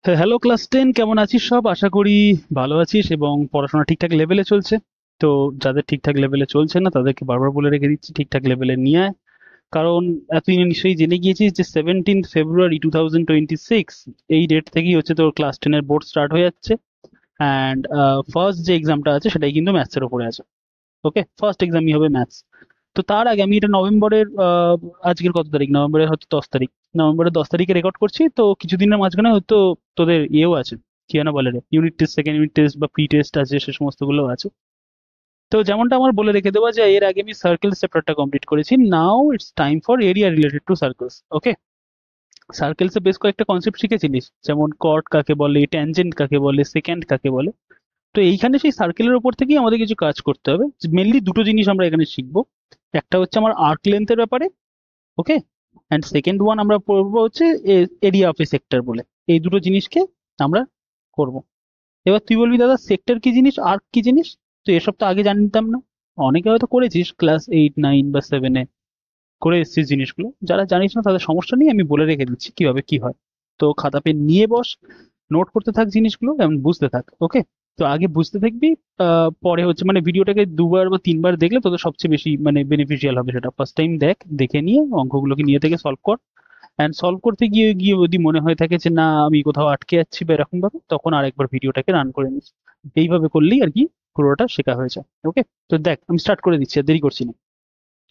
Hello class 10, কেমন আছিস? সব আশা করি ভালো আছিস এবং পড়াশোনা ঠিকঠাক লেভেলে চলছে। তো যাদের ঠিকঠাক লেভেলে চলছে না তাদেরকে বারবার বলে রেখে দিচ্ছি ঠিকঠাক লেভেলে নিয়ে আয়। কারণ তুই নিশ্চয়ই জেনে গিয়েছিস যে 17 ফেব্রুয়ারি 2026 এই ডেট থেকেই হচ্ছে তোর ক্লাস 10 এর বোর্ড স্টার্ট হয়ে যাচ্ছে। অ্যান্ড ফার্স্ট যে এক্সামটা আছে সেটাই কিন্তু ম্যাথসের ওপরে আছে। ওকে, ফার্স্ট এক্সামই হবে ম্যাথস। তো তার আগে আমি এটা নভেম্বরের আজকের কত তারিখ, নভেম্বরের হয়তো 10 তারিখ, নভেম্বরের 10 তারিখে রেকর্ড করছি। তো কিছুদিনের মাঝখানে হয়তো তোদের ইয়েও আছে, কি যেন বলে রে, unit test, second unit test বা প্রি টেস্ট আছে, সে সমস্তগুলো আছে। তো যেমনটা আমার বলে রেখে দেওয়া যায়, এর আগে আমি সার্কেল চ্যাপ্টারটা কমপ্লিট করেছি। Now it's time for area related to circles. Okay, সার্কেলসে বেশ কয়েকটা কনসেপ্ট শিখেছিলিস, যেমন কর্ড কাকে বলে, ট্যানজেন্ট কাকে বলে, সেকেন্ড কাকে বলে। তো এইখানে সেই সার্কেলের উপর থেকেই আমাদের কিছু কাজ করতে হবে। মেনলি দুটো জিনিস আমরা এখানে শিখবো। একটা হচ্ছে আমার আর্ক লেন্থের ব্যাপারে। ওকে, অ্যান্ড সেকেন্ড ওয়ান আমরা পড়বো হচ্ছে এরিয়া অফ এ সেক্টর বলে। এই দুটো জিনিসকে আমরা করব। এবার তুই বলবি, দাদা সেক্টর কি জিনিস, আর্ক কি জিনিস? তো এসব তো আগে জানতাম না। অনেকে হয়তো করেছিস ক্লাস 8, 9 বা 7-এ, করে এসেছিস জিনিসগুলো। যারা জানিস না তাদের সমস্যা নেই, আমি বলে রেখে দিচ্ছি কিভাবে কি হয়। তো খাতা পেন নিয়ে বস, নোট করতে থাক জিনিসগুলো এবং বুঝতে থাক। ওকে, তো আগে বুঝতে থাকবি। পরে হচ্ছে মানে ভিডিওটাকে দুবার বা তিনবার দেখলে তোদের সবচেয়ে বেশি মানে বেনিফিশিয়াল হবে। সেটা ফার্স্ট টাইম দেখ, দেখে নিয়ে অঙ্কগুলোকে নিয়ে থেকে সলভ কর। অ্যান্ড সলভ করতে গিয়ে গিয়ে যদি মনে হয়ে থাকে যে না আমি কোথাও আটকে যাচ্ছি বা এরকম ভাবে, তখন আরেকবার ভিডিওটাকে রান করে নিস। এইভাবে করলেই আর কি পুরোটা শেখা হয়ে যায়। ওকে, তো দেখ আমি স্টার্ট করে দিচ্ছি, আর দেরি করছি না।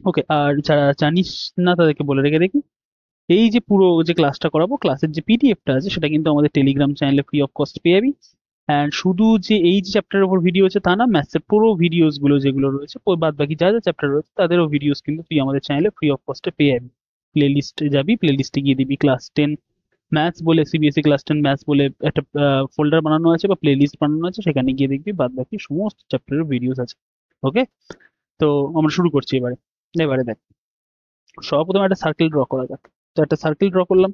ওকে, আর যারা জানিস না তাদেরকে বলে রেখে দেখি, এই যে পুরো যে ক্লাসটা করাবো, ক্লাসের যে পিডিএফটা আছে সেটা কিন্তু আমাদের টেলিগ্রাম চ্যানেলে ফ্রি অফ কস্ট পেয়ে যাবি। অ্যান্ড শুধু যে এই যে চ্যাপ্টারের উপর ভিডিও আছে তা না, ম্যাথসের পুরো ভিডিওস গুলো যেগুলো রয়েছে, বাদ বাকি যা যা চ্যাপ্টার রয়েছে তাদেরও ভিডিওস কিন্তু তুই আমাদের চ্যানেলে ফ্রি অফ কস্টে পেয়ে যাবি। প্লে লিস্টে যাবি, প্লে লিস্টে গিয়ে দিবি ক্লাস 10 ম্যাথস বলে, সিবিএসই ক্লাস 10 ম্যাথস বলে একটা ফোল্ডার বানানো আছে বা প্লে লিস্ট বানানো আছে, সেখানে গিয়ে দেখবি বাদ বাকি সমস্ত চ্যাপ্টারের ভিডিওস আছে। ওকে, তো আমরা শুরু করছি এবারে। এবারে দেখ, সর্বপ্রথম একটা সার্কেল ড্র করা যাক। তো একটা সার্কেল ড্র করলাম,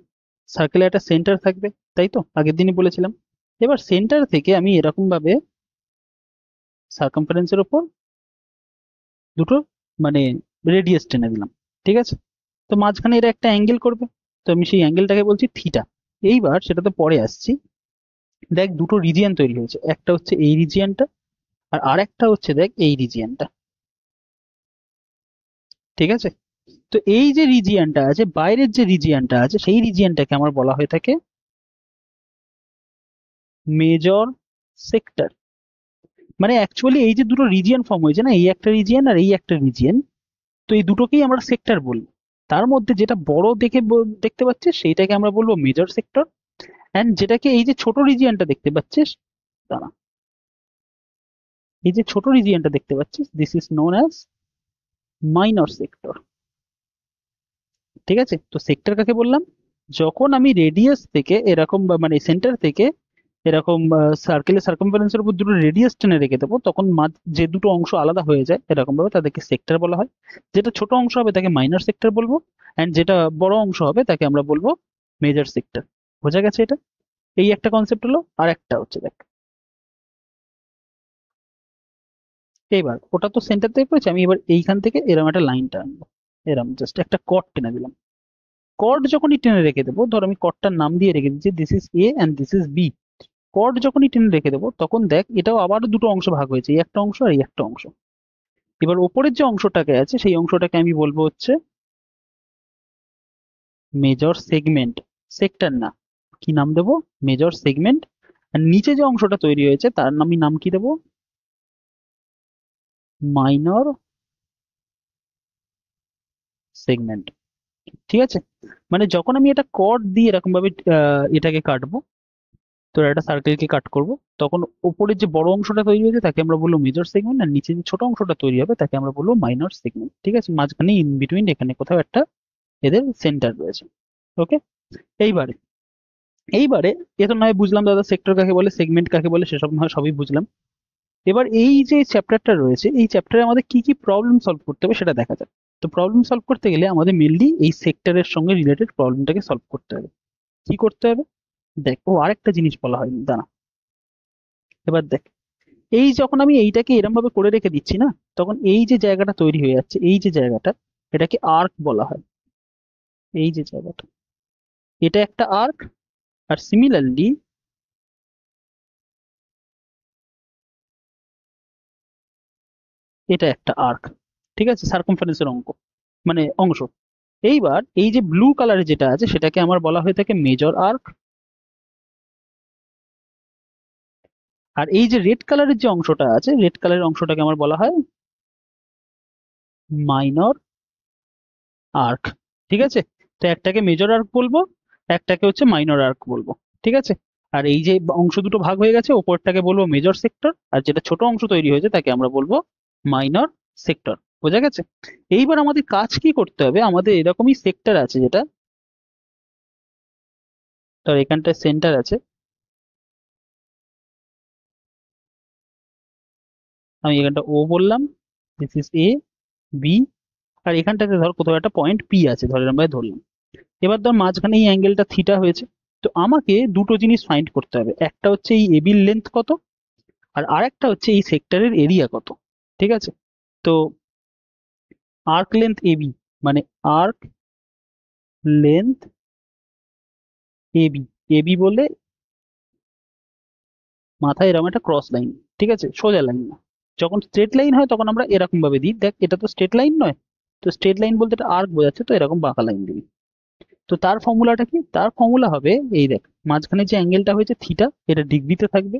সার্কেলে একটা সেন্টার থাকবে, তাই তো আগের দিনই বলেছিলাম। এবার সেন্টার থেকে আমি এরকম ভাবে সার্কামফারেন্সের ওপর দুটো মানে রেডিয়াস টেনে দিলাম। ঠিক আছে, তো মাঝখানে এরা একটা অ্যাঙ্গেল করবে, তো আমি সেই অ্যাঙ্গেলটাকে বলছি থিটা। এইবার সেটা তো পরে আসছি। দেখ দুটো রিজিয়ন তৈরি হয়েছে, একটা হচ্ছে এই রিজিয়নটা আর আরেকটা হচ্ছে দেখ এই রিজিয়নটা। ঠিক আছে, তো এই যে রিজিয়নটা আছে, বাইরের যে রিজিয়নটা আছে, সেই রিজিয়নটাকে আমার বলা হয়ে থাকে মেজর সেক্টর। মানে অ্যাকচুয়ালি এই যে দুটো রিজিয়ন ফর্ম হয়েছে না, এই একটা রিজিয়ন আর এই একটা রিজিয়ন, তো এই দুটোকেই আমরা সেক্টর বলি। তার মধ্যে যেটা বড় দেখে দেখতে পাচ্ছিস সেইটাকে আমরা বলবো মেজর সেক্টর। অ্যান্ড যেটাকে এই যে ছোট রিজিয়নটা দেখতে পাচ্ছিস, দাঁড়া, এই যে ছোট রিজিয়নটা দেখতে পাচ্ছিস, this is known as minor sector. ঠিক আছে, তো সেক্টর কাকে বললাম? যখন আমি রেডিয়াস থেকে এরকম মানে সেন্টার থেকে এরকম সার্কেলের সার্কামফারেন্সের উপর দুটো রেডিয়াস টেনে রেখে দেবো, তখন যে দুটো অংশ আলাদা হয়ে যায় এরকম ভাবে তাদেরকে সেক্টর বলা হয়। যেটা ছোট অংশ হবে তাকে মাইনর সেক্টর বলবো, অ্যান্ড যেটা বড় অংশ হবে তাকে আমরা বলবো মেজর সেক্টর। বোঝা গেছে এটা? এই একটা কনসেপ্ট হলো। আর একটা হচ্ছে দেখ, এইবার ওটা তো সেন্টার থেকে পড়েছে, আমি এবার এইখান থেকে এরকম একটা লাইন টানবো, এরকম জাস্ট একটা কট টেনে দিলাম। কর্ড যখনই টেনে রেখে দেবো, ধর আমি কর্ডটার নাম দিয়ে রেখে দিচ্ছি this is A and this is B. Chord যখনই টেনে রেখে দেবো তখন দেখ এটাও আবার দুটো অংশ ভাগ হয়েছে, এই একটা অংশ আর এই একটা অংশ। এবার ওপরের যে অংশটাকে আছে সেই অংশটাকে আমি বলবো হচ্ছে মেজর সেগমেন্ট, সেক্টর না। কি নাম দেবো? Major segment. আর নিচে যে অংশটা তৈরি হয়েছে তার আমি নাম কি দেবো? Minor segment. ঠিক আছে, মানে যখন আমি এটা কর্ড দিয়ে এরকম ভাবে এটাকে কাটবো, তো একটা সার্কেলকে কাট করব, তখন উপরের যে বড় অংশটা তৈরি হয়েছে তাকে আমরা বলবো মেজর সেগমেন্ট, আর নিচে যে ছোট অংশটা তৈরি হবে তাকে আমরা বলবো মাইনর সেগমেন্ট। ঠিক আছে, মাঝখানে ইন বিটুইন এখানে কোথাও একটা এদের সেন্টার রয়েছে। ওকে, এইবারে এইবারে এ তো নয় বুঝলাম দাদা সেক্টর কাকে বলে, সেগমেন্ট কাকে বলে, সেসব নয় সবই বুঝলাম। এবার এই যে চ্যাপ্টারটা রয়েছে, এই চ্যাপ্টারে আমাদের কি কি প্রবলেম সলভ করতে হবে সেটা দেখা যাক। তো প্রবলেম সলভ করতে গেলে আমাদের মেনলি এই সেক্টরের সঙ্গে রিলেটেড প্রবলেমটাকে সলভ করতে হবে। কি করতে হবে? দেখ, ও আরেকটা জিনিস বলা হয়নি, দাঁড়া। এবার দেখ, এই যখন আমি এইটাকে এরম ভাবে করে রেখে দিচ্ছি না, তখন এই যে জায়গাটা তৈরি হয়ে যাচ্ছে, এই যে জায়গাটা, এটাকে আর্ক বলা হয়। এই যে জায়গাটা, এটা একটা আর্ক। আর সিমিলারলি এটা একটা আর্ক, ঠিক আছে, সার্কামফারেন্সের অংশ। এইবার এই যে ব্লু কালারে যেটা আছে সেটাকে আমার বলা হয়ে থাকে মেজর আর্ক, আর এই যে রেড কালারের যে অংশটা আছে, রেড কালারের অংশটাকে আমার বলা হয় মাইনর আর্ক, ঠিক আছে। তো একটাকে মেজর আর্ক বলবো, একটাকে হচ্ছে মাইনর আর্ক বলবো, ঠিক আছে। আর এই যে অংশ দুটো ভাগ হয়ে গেছে, ওপরটাকে বলবো মেজর সেক্টর, আর যেটা ছোট অংশ তৈরি হয়েছে তাকে আমরা বলবো মাইনর সেক্টর। বোঝা গেছে? এইবার আমাদের কাজ কি করতে হবে, আমাদের এরকমই সেক্টর আছে যেটা, ধর এখানটায় সেন্টার আছে, আমি এখানটা ও বললাম, দিস ইজ এ, বি, আর এখানটাতে ধর কোথাও একটা পয়েন্ট পি আছে, ধরে আমরা ধরলাম। এবার ধর মাঝখানে এই অ্যাঙ্গেলটা থিটা হয়েছে, তো আমাকে দুটো জিনিস ফাইন্ড করতে হবে, একটা হচ্ছে এই এবির লেন্থ কত, আর আরেকটা হচ্ছে এই সেক্টরের এরিয়া কত, ঠিক আছে। তো আর্ক লেন্থ এবি, মানে আর্ক লেন্থ এবি, এবি বলে মাথায় এরকম একটা ক্রস লাইন, ঠিক আছে, সোজা লাইন না। যখন স্ট্রেট লাইন হয় তখন আমরা এরকম ভাবে দিই, দেখ এটা তো স্ট্রেট লাইন নয়, তো স্ট্রেট লাইন বলতে এটা আর্ক বোঝাচ্ছে, তো এরকম বাঁকা লাইন দিবি। তো তার ফর্মুলাটা কি, তার ফর্মুলা হবে এই দেখ, মাঝখানে যে অ্যাঙ্গেলটা হয়েছে থিটা, এটা ডিগ্রিতে থাকবে,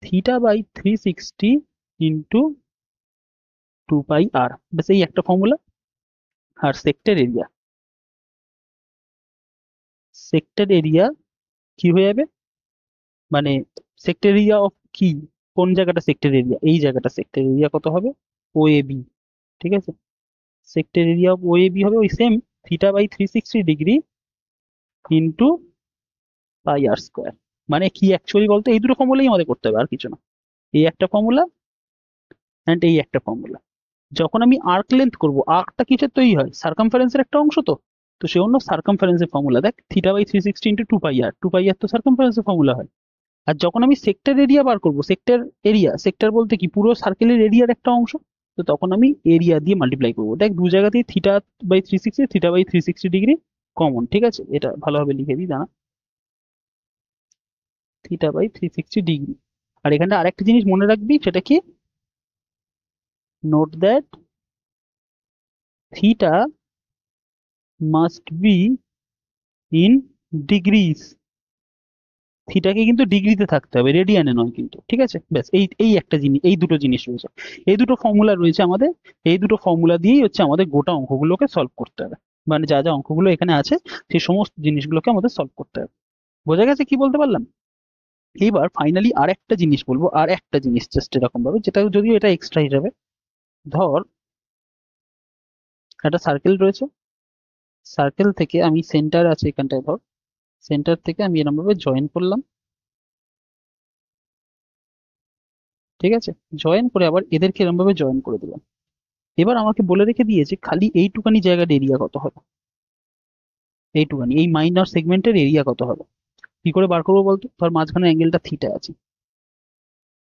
থিটা বাই 360 ইন্টু 2 পাই আর, ব্যাস এই একটা ফর্মুলা। আর সেক্টর এরিয়া কি হয়ে যাবে, মানে সেক্টর এরিয়া অফ কি, কোন জায়গাটা সেক্টর এরিয়া, এই জায়গাটা সেক্টর এরিয়া কত হবে, ও এ বি, ঠিক আছে। Sector area of O A B হবে ওই same theta by 360 degree into pi r square. মানে কি অ্যাকচুয়ালি বলতো, এই দুটো ফর্মুলাই আমাদের করতে হবে, আর কিছু না। এই একটা ফর্মুলা অ্যান্ড এই একটা ফর্মুলা। যখন আমি আর্ক লেন্থ করবো, আর্কটা কিসের তৈরি হয়, সার্কামফারেন্সের একটা অংশ তো, তো সে অন্য সার্কামফারেন্সের ফর্মুলা দেখ, থিটা বাই 360 ইন্টু 2 পাই আর, 2 পাই আর তো সার্কামফারেন্সের ফর্মুলা হয়। আর যখন আমি সেক্টর এরিয়া বার করবো, সেক্টর এরিয়া, সেক্টর বলতে কি পুরো সার্কেলের এরিয়ার একটা অংশ, তো তখন আমি এরিয়া দিয়ে মাল্টিপ্লাই করবো। দেখ দু জায়গাতেই থিটা বাই 360 ডিগ্রি কমন, ঠিক আছে, এটা ভালোভাবে লিখে দিই দাঁড়া, থিটা বাই 360 ডিগ্রি। আর এখানটা আরেকটা জিনিস মনে রাখবি, সেটা কি, note that theta must be in degrees, থিটাকে কিন্তু ডিগ্রিতে থাকতে হবে, রেডিয়ানে নয় কিন্তু, ঠিক আছে। ব্যাস এই এই একটা জিনিস, এই দুটো জিনিস রয়েছে, এই দুটো ফর্মুলা রয়েছে আমাদের, এই দুটো ফর্মুলা দিয়েই হচ্ছে আমাদের গোটা অঙ্কগুলোকে সলভ করতে হবে, মানে যা যা অঙ্কগুলো এখানে আছে সেই সমস্ত জিনিসগুলোকে আমাদের সলভ করতে হবে। বোঝা গেছে কি বলতে পারলাম? এইবার ফাইনালি আর একটা জিনিস বলবো, আর একটা জিনিস জাস্ট এরকম ভাবে, যেটা যদিও এটা এক্সট্রা হিসাবে, ধর একটা সার্কেল রয়েছে, সার্কেল থেকে আমি সেন্টার আছে এখানটায়, ধর সেন্টার থেকে আমি এরকম ভাবে জয়েন করলাম, ঠিক আছে, জয়েন করে আবার এদেরকে এরকম ভাবে জয়েন করে দিলাম। এবার আমাকে বলে রেখে দিয়েছে খালি এইটুকানি জায়গার এরিয়া কত হবে, এইটুকানি এই মাইনর সেগমেন্টের এরিয়া কত হবে। কি করে বার করবো বলতো, ধর মাঝখানে অ্যাঙ্গেলটা থিটা আছে,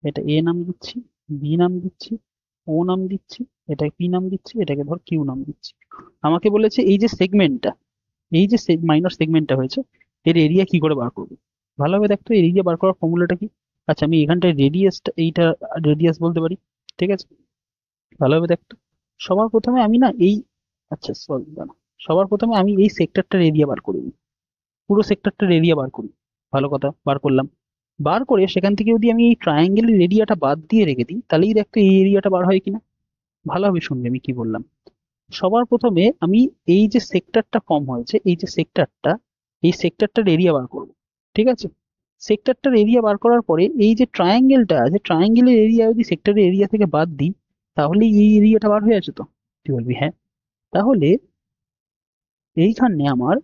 এটা এ নাম দিচ্ছি, বি নাম দিচ্ছি, ও নাম দিচ্ছি, এটাকে পি নাম দিচ্ছি, এটাকে ধর কিউ নাম দিচ্ছি। আমাকে বলেছে এই যে সেগমেন্টটা, এই যে মাইনর সেগমেন্টটা হয়েছে, এর এরিয়া কি করে বার করবো। ভালোভাবে দেখতো এরিয়া বার করার ফর্মুলাটা কি। আচ্ছা আমি এখানটায় রেডিয়াসটা, এইটা রেডিয়াস বলতে পারি, ঠিক আছে। ভালোভাবে দেখতো, সবার প্রথমে আমি না এই, আচ্ছা সরি দাঁড়া, সবার প্রথমে আমি এই সেক্টরটার এরিয়া বার করি, পুরো সেক্টরটার এরিয়া বার করি। ভালো কথা, বার করলাম, বার করে সেখান থেকে যদি আমি এই ট্রায়াঙ্গেলের এরিয়াটা বাদ দিয়ে রেখে দিই, তাহলেই দেখতো এই এরিয়াটা বার হয় কিনা। ভালোভাবে শুনবে আমি কি বললাম। সবার প্রথমে আমি এই যে সেক্টরটা ফর্ম হয়েছে, এই যে সেক্টরটা, এই সেক্টরটার এরিয়া বার করব, ঠিক আছে। সেক্টরটার এরিয়া বার করার পরে এই যে ট্রায়াঙ্গেলটা আছে, ট্রায়াঙ্গেলের এরিয়া যদি সেক্টরের এরিয়া থেকে বাদ দিই, তাহলে এই এরিয়াটা বার হয়ে আছে তো। তুই বলবি হ্যাঁ, তাহলে এইখানে আমার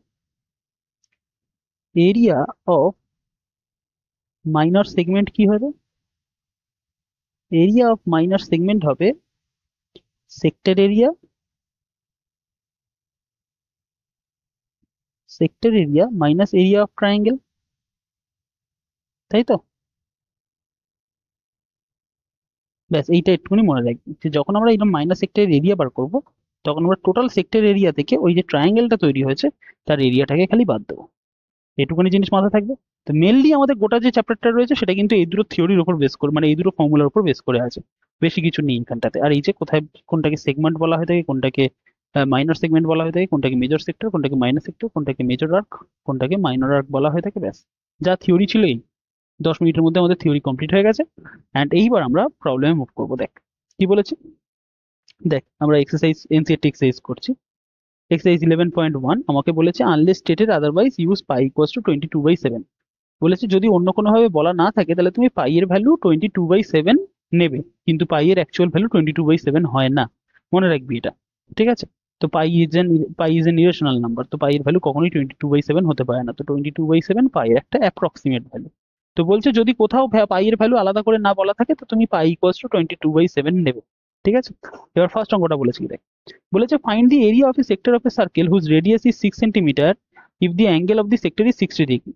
এরিয়া অফ মাইনর সেগমেন্ট কি হবে, এরিয়া অফ মাইনর সেগমেন্ট হবে sector area minus area of triangle, তাই তো। ব্যাস এইটা একটুখানি মনে রাখবি, যে যখন আমরা এরকম মাইনাস সেক্টরের এরিয়া বার করব, তখন আমরা টোটাল সেক্টর এরিয়া থেকে ওই যে ট্রায়াঙ্গেলটা তৈরি হয়েছে তার এরিয়াটাকে খালি বাদ দেবো। এটুকুনি জিনিস মাথায় থাকবে। তো মেনলি আমাদের গোটা যে চ্যাপ্টারটা রয়েছে সেটা কিন্তু এই দুটো থিওরির উপর বেস করে, মানে এই দুটো ফর্মুলার উপর বেস করে আছে, বেশি কিছু নেই এখানটাতে। আর এই যে কোথায় কোনটাকে সেগমেন্ট বলা হয়ে থাকে, কোনটাকে মাইনর সেগমেন্ট বলা হয়ে থাকে, কোনটাকে মেজর সেক্টর, কোনটাকে মাইনর সেক্টর, কোনটাকে মেজর আর্ক, কোনটাকে মাইনর আর্ক বলা হয়ে থাকে, ব্যাস। যা থিওরি ছিল এই 10 মিনিটের মধ্যে আমাদের থিওরি কমপ্লিট হয়ে গেছে। অ্যান্ড এইবার আমরা প্রবলেমে মুভ করবো। দেখ কি বলেছি, দেখ আমরা এক্সারসাইজ এনসিআরটি এক্সারসাইজ করছি। এক্সারসাইজ 11.1 আমাকে বলেছে unless stated otherwise use pi equals to 22/7। বলেছে যদি অন্য কোনোভাবে বলা না থাকে তাহলে তুমি পাই এর ভ্যালু 22/7 নেবে, কিন্তু পাই এর অ্যাকচুয়াল ভ্যালু 22/7 হয় না, মনে রাখবি এটা। ঠিক আছে, তো পাই ইজ এন ইরেশনাল নাম্বার, তো পাই এর ভ্যালু কখনোই 22/7 হতে পারে না। তো 22/7 পাই এর একটা অ্যাপ্রক্সিমেট ভ্যালু। তো বলছে যদি কোথাও পাই এর ভ্যালু আলাদা করে না বলা থাকে তো তুমি পাই ইকুয়ালস টু 22/7 নেবে। ঠিক আছে, এবার ফার্স্ট অঙ্কটা বলেছি দেখ। বলেছে find the area of a sector of a circle whose radius is 6 centimetre if the angle of the sector is 60 degree.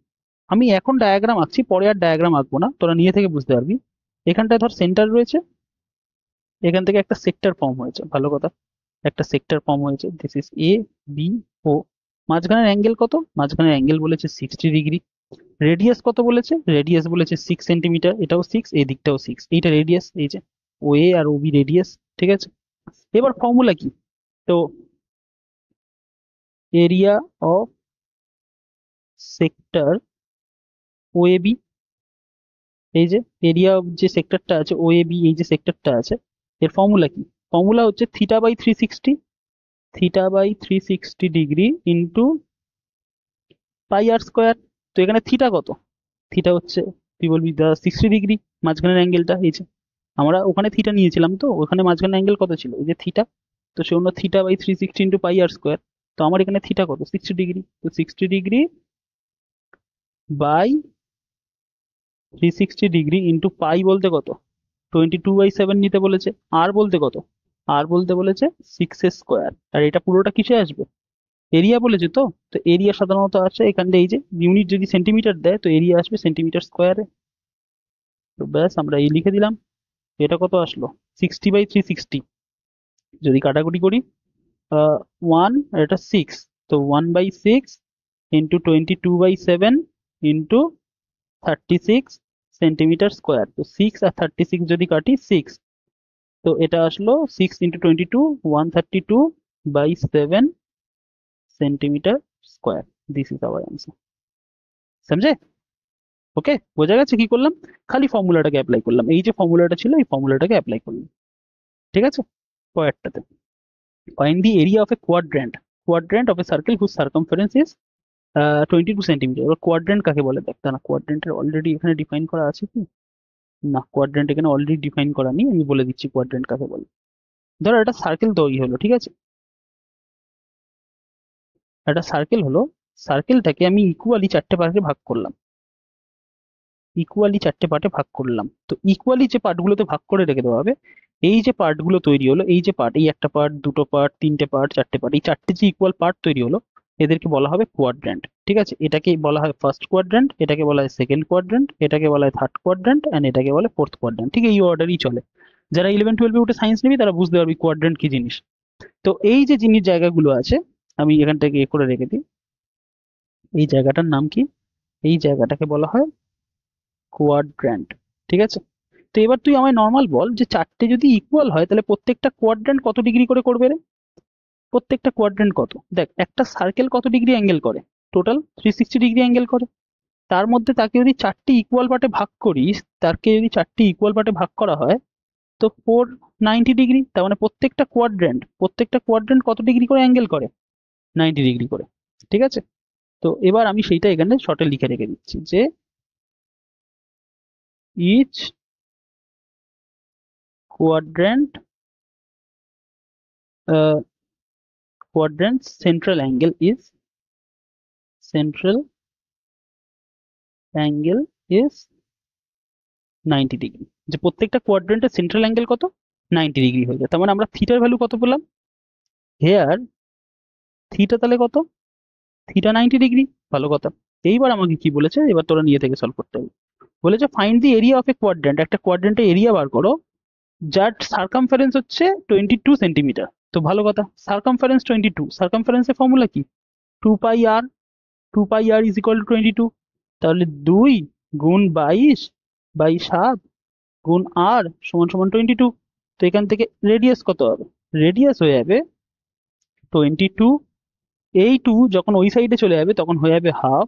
আমি এখন ডায়াগ্রাম আঁকছি, পরে আর ডায়াগ্রাম আঁকবো না, তোরা নিয়ে থেকে বুঝতে পারবি। এখানটায় ধর সেন্টার রয়েছে, এখান থেকে একটা সেক্টর ফর্ম হয়েছে, ভালো কথা, একটা সেক্টর ফর্ম হয়েছে, দিস ইজ এ বি ও। মাঝখানের অ্যাঙ্গেল কত, মাঝখানের অ্যাঙ্গেল বলেছে 60 ডিগ্রি। রেডিয়াস কত বলেছে, রেডিয়াস বলেছে 6 সেন্টিমিটার, এটাও 6, এই দিকটাও 6, এইটা রেডিয়াস, এই যে ও এ আর ও বি রেডিয়াস। ঠিক আছে, এবার ফর্মুলা কি, তো area of sector O A B, এই যে এরিয়া অফ যে সেক্টরটা আছে ও এ বি, এই যে সেক্টরটা আছে, এর ফর্মুলা কি, ফর্মুলা হচ্ছে theta by 360, theta by 360 degree into pi r square. তো এখানে থিটা কত, থিটা হচ্ছে তুই বলবি 60 ডিগ্রি, মাঝখানের অ্যাঙ্গেলটা এই যে, আমরা ওখানে থিটা নিয়েছিলাম তো, ওখানে মাঝখানের অ্যাঙ্গেল কত ছিল, এই যে থিটা। তো সে অন্য theta by 360 into pi r square. তো আমার এখানে থিটা কত, 60 ডিগ্রি, তো 60 degree by 360 degree into pi বলতে কত, 22/7 নিতে বলেছে। আর বলতে কত, আর বলতে বলেছে 6 স্কোয়ার। আর এটা পুরোটা কিসে আসবে, এরিয়া বলেছে তো। তো এরিয়া সাধারণত আছে এখানে, এই যে ইউনিট যদি সেন্টিমিটার দেয় তো এরিয়া আসবে সেন্টিমিটার স্কোয়ারে। তো ব্যাস আমরা এই লিখে দিলাম। এটা কত আসলো, 60/360। যদি কাটাকুটি করি 1 আর এটা 6, তো 1/6 ইন্টু 22/7 ইন্টু 36 সেন্টিমিটার স্কোয়ার। তো 6 আর 36 যদি কাটি 6, তো এটা আসলো 6 into 22, 132/7 centimetre square. This is our answer. সমঝে, ওকে, বোঝা গেছে কি করলাম, খালি ফর্মুলাটাকে অ্যাপ্লাই করলাম, এই যে ফর্মুলাটা ছিল এই ফর্মুলাটাকে অ্যাপ্লাই করলাম। ঠিক আছে, পরেরটাতে find the area of a quadrant, quadrant of a circle whose circumference is 22 centimetre. এবার কোয়াড্র্যান্ট কাকে বলে দেখ, না কোয়াড্র্যান্টের অলরেডি এখানে ডিফাইন করা আছে কি, না কোয়াড্র্যান্ট এখানে অলরেডি ডিফাইন করা নেই, আমি বলে দিচ্ছি কোয়াড্র্যান্ট কাকে বলে। ধরো একটা সার্কেল তৈরি হলো, ঠিক আছে, একটা সার্কেল হলো, সার্কেলটাকে আমি ইকুয়ালি 4টে পার্টে ভাগ করলাম, ইকুয়ালি 4টে পার্টে ভাগ করলাম। তো ইকুয়ালি যে পার্টগুলোতে ভাগ করে রেখে দেওয়া হবে, এই যে পার্টগুলো তৈরি হলো, এই যে পার্ট, এই একটা পার্ট, দুটো পার্ট, তিনটে পার্ট, 4টে পার্ট, এই 4টে যে ইকুয়াল পার্ট তৈরি হলো এদেরকে বলা হবে কোয়াড্র্যান্ট। ঠিক আছে, এটাকে বলা হয় ফার্স্ট কোয়াড্র্যান্ট, এটাকে বলা হয় সেকেন্ড কোয়াড্র্যান্ট, এটাকে বলা হয় থার্ড কোয়াড্র্যান্ট, এন্ড এটাকে বলে ফোর্থ কোয়াড্র্যান্ট। ঠিক এই অর্ডারই চলে। যারা 11-12 উঠে সায়েন্স নিবি তারা বুঝতে পারবি কোয়াড্র্যান্ট কি জিনিস। তো এই যে জিনিস জায়গাগুলো আছে, আমি এখান থেকে এ করে রেখে দিই, এই জায়গাটার নাম কি, এই জায়গাটাকে বলা হয় কোয়াড্র্যান্ট। ঠিক আছে, তো এবার তুই আমায় নর্মাল বল যে 4টে যদি ইকুয়াল হয় তাহলে প্রত্যেকটা কোয়াড্র্যান্ট কত ডিগ্রি করে করবে রে, প্রত্যেকটা কোয়াড্র্যান্ট কত, দেখ একটা সার্কেল কত ডিগ্রি অ্যাঙ্গেল করে, টোটাল 360 ডিগ্রি অ্যাঙ্গেল করে। তার মধ্যে তাকে যদি 4টি ইকুয়াল পার্টে ভাগ করিস, তাকে যদি 4টি ইকুয়াল পার্টে ভাগ করা হয় তো 490 ডিগ্রি। তার মানে প্রত্যেকটা কোয়াড্র্যান্ট কত ডিগ্রি করে অ্যাঙ্গেল করে, 90 ডিগ্রি করে। ঠিক আছে, তো এবার আমি সেইটা এখানে শর্টে লিখে রেখে দিচ্ছি যে each quadrant quadrant central angle is 90 degree. যে প্রত্যেকটা কোয়াড্রেন্টের সেন্ট্রাল অ্যাঙ্গেল কত, 90 ডিগ্রি হয়ে যায়। তার মানে আমরা থিটার ভ্যালু কত পেলাম, হেয়ার থিটা তাহলে কত, থিটা 90 ডিগ্রি। ভালো কথা। এইবার আমাকে কি বলেছে, এবার তোরা নিয়ে থেকে সলভ করতে হবে। বলেছে find the area of A quadrant, একটা কোয়াড্রেন্টের এরিয়া বার করো যার সার্কামফারেন্স হচ্ছে 22 সেন্টিমিটার। তো ভালো কথা, সার্কামফারেন্স 22, সার্কামফারেন্সের ফর্মুলা কি, 2 পাই আর, 2πr ইজ ইকুয়াল টু 22। তাহলে 2 গুণ 22/7 গুণ r সমান সমান 22। তো এখান থেকে রেডিয়াস কত হবে? রেডিয়াস হয়ে যাবে 22। এই 2 যখন ওই সাইডে চলে যাবে তখন হয়ে যাবে হাফ।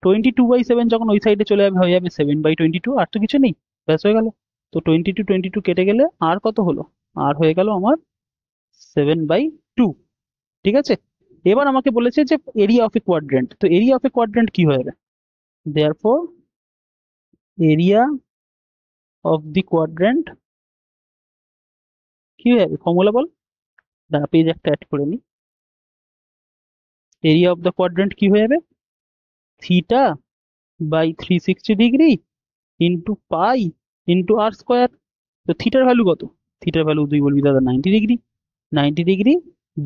22/7 যখন ওই সাইডে চলে যাবে হয়ে যাবে 7/22। আর তো কিছু নেই, ব্যাস হয়ে গেল। তো 22 কেটে গেলে আর কত হলো? আর হয়ে গেল আমার 7/2। ঠিক আছে, এবার আমাকে বলেছে যে এরিয়া অফ এ কোয়াড্রেন্ট। তো এরিয়া অফ এ কোয়াড্রেন্ট কি হয়ে যাবে? Therefore area of the quadrant কি হয়ে যাবে? ফর্মুলা বল। দাঁড়া, পেজ একটা অ্যাড করে নিই। এরিয়া অফ দ্য কোয়াড্রেন্ট কি হয়ে যাবে? Theta by 360 degree into pi into r square. তো থিটার ভ্যালু কত? থিটার ভ্যালু তুই বলবি দাদা 90 degree. 90 degree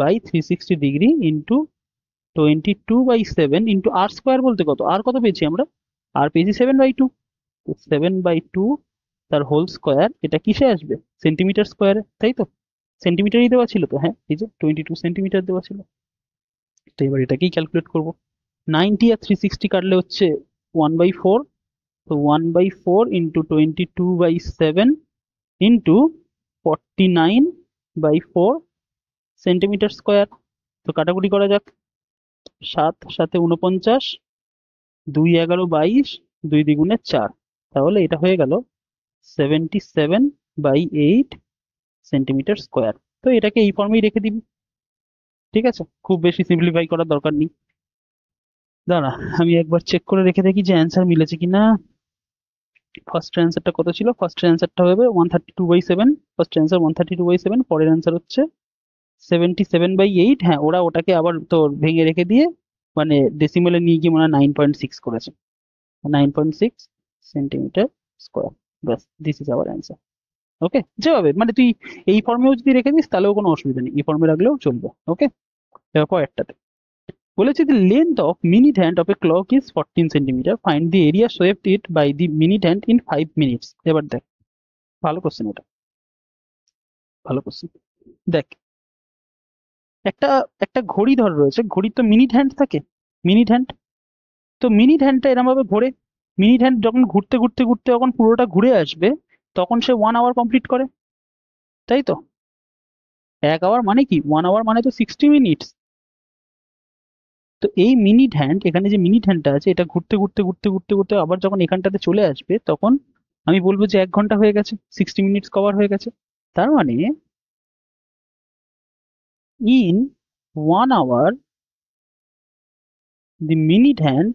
by 360 degree into 22/7 into r square বলতে কত? আর কত পেয়েছি আমরা? আর পেয়েছি 7/2। তো 7/2 তার হোল স্কোয়ার, এটা কিসে আসবে? সেন্টিমিটার স্কোয়ারে, তাই তো? সেন্টিমিটারই দেওয়া ছিল তো, হ্যাঁ এই যে 22 সেন্টিমিটার দেওয়া ছিল। তো এবার এটাকেই ক্যালকুলেট করবো। 90 আর 360 কাটলে হচ্ছে 1/4। তো 1/4 ইন্টু 22/7 ইন্টু 49/4 সেন্টিমিটার স্কোয়ার। তো কাটাকুটি করা যাক। 7 7 49, 2 11 22, 2 দ্বিগুণে 4। তাহলে এটা হয়ে গেল 77/8 সেন্টিমিটার স্কোয়ার। তো এটাকে এই ফর্মেই রেখে দিবি। ঠিক আছে, খুব বেশি সিম্পলিফাই করার দরকার নেই। দাঁড়া, আমি একবার চেক করে রেখে দেখি যে অ্যান্সার মিলেছে কিনা। ফার্স্ট অ্যান্সারটা কত ছিল? ফার্স্ট অ্যান্সারটা হবে 132/7। First answer 132/7। পরের অ্যান্সার হচ্ছে 77/8। হ্যাঁ, ওরা ওটাকে আবার তোর ভেঙে রেখে দিয়ে মানে ডেসিমেলে নিয়ে গিয়ে মনে হয় 9.6 করেছে। 9.6 সেন্টিমিটার স্কোয়ার। ব্যাস, দিস ইজ আওয়ার অ্যান্সার। ওকে, যেভাবে মানে তুই এই ফর্মেও যদি রেখে দিস তাহলেও কোনো অসুবিধা নেই, এই ফর্মে রাখলেও চলবে। ওকে, এবার পরেরটাতে বলেছে the length of minute hand of a clock is 14 centimetre, find the area swept it by the minute hand in 5 minutes। এবার দেখ, ভালো কোশ্চেন এটা, ভালো কোশ্চেন। দেখ, একটা একটা ঘড়ি ধর রয়েছে, ঘড়ির তো মিনিট হ্যান্ড থাকে, মিনিট হ্যান্ড। তো মিনিট হ্যান্ডটা এরম ভাবে ঘোরে। মিনিট হ্যান্ড যখন ঘুরতে ঘুরতে ঘুরতে যখন পুরোটা ঘুরে আসবে তখন সে 1 আওয়ার কমপ্লিট করে, তাই তো? 1 আওয়ার মানে কি? 1 আওয়ার মানে তো 60 মিনিটস। তো এই মিনিট হ্যান্ড, এখানে যে মিনিট হ্যান্ডটা আছে এটা ঘুরতে ঘুরতে ঘুরতে ঘুরতে ঘুরতে আবার যখন এখানটাতে চলে আসবে তখন আমি বলবো যে 1 ঘন্টা হয়ে গেছে, 60 মিনিটস কভার হয়ে গেছে। তার মানে in 1 hour the minute hand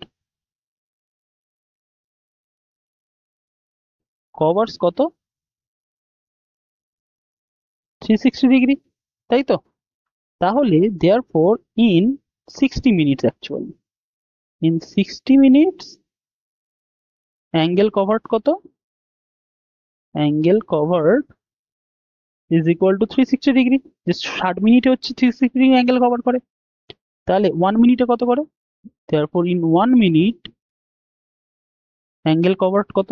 covers কত? 360 ডিগ্রি, তাই তো? তাহলে therefore in 60 minutes, actually in 60 minutes angle covered কত? Angle covered is equal to 360 degree. যে 60 মিনিটে হচ্ছে 360 ডিগ্রি অ্যাঙ্গেল কভার করে, তাহলে 1 মিনিটে কত করে? therefore in 1 minute angle covered কত?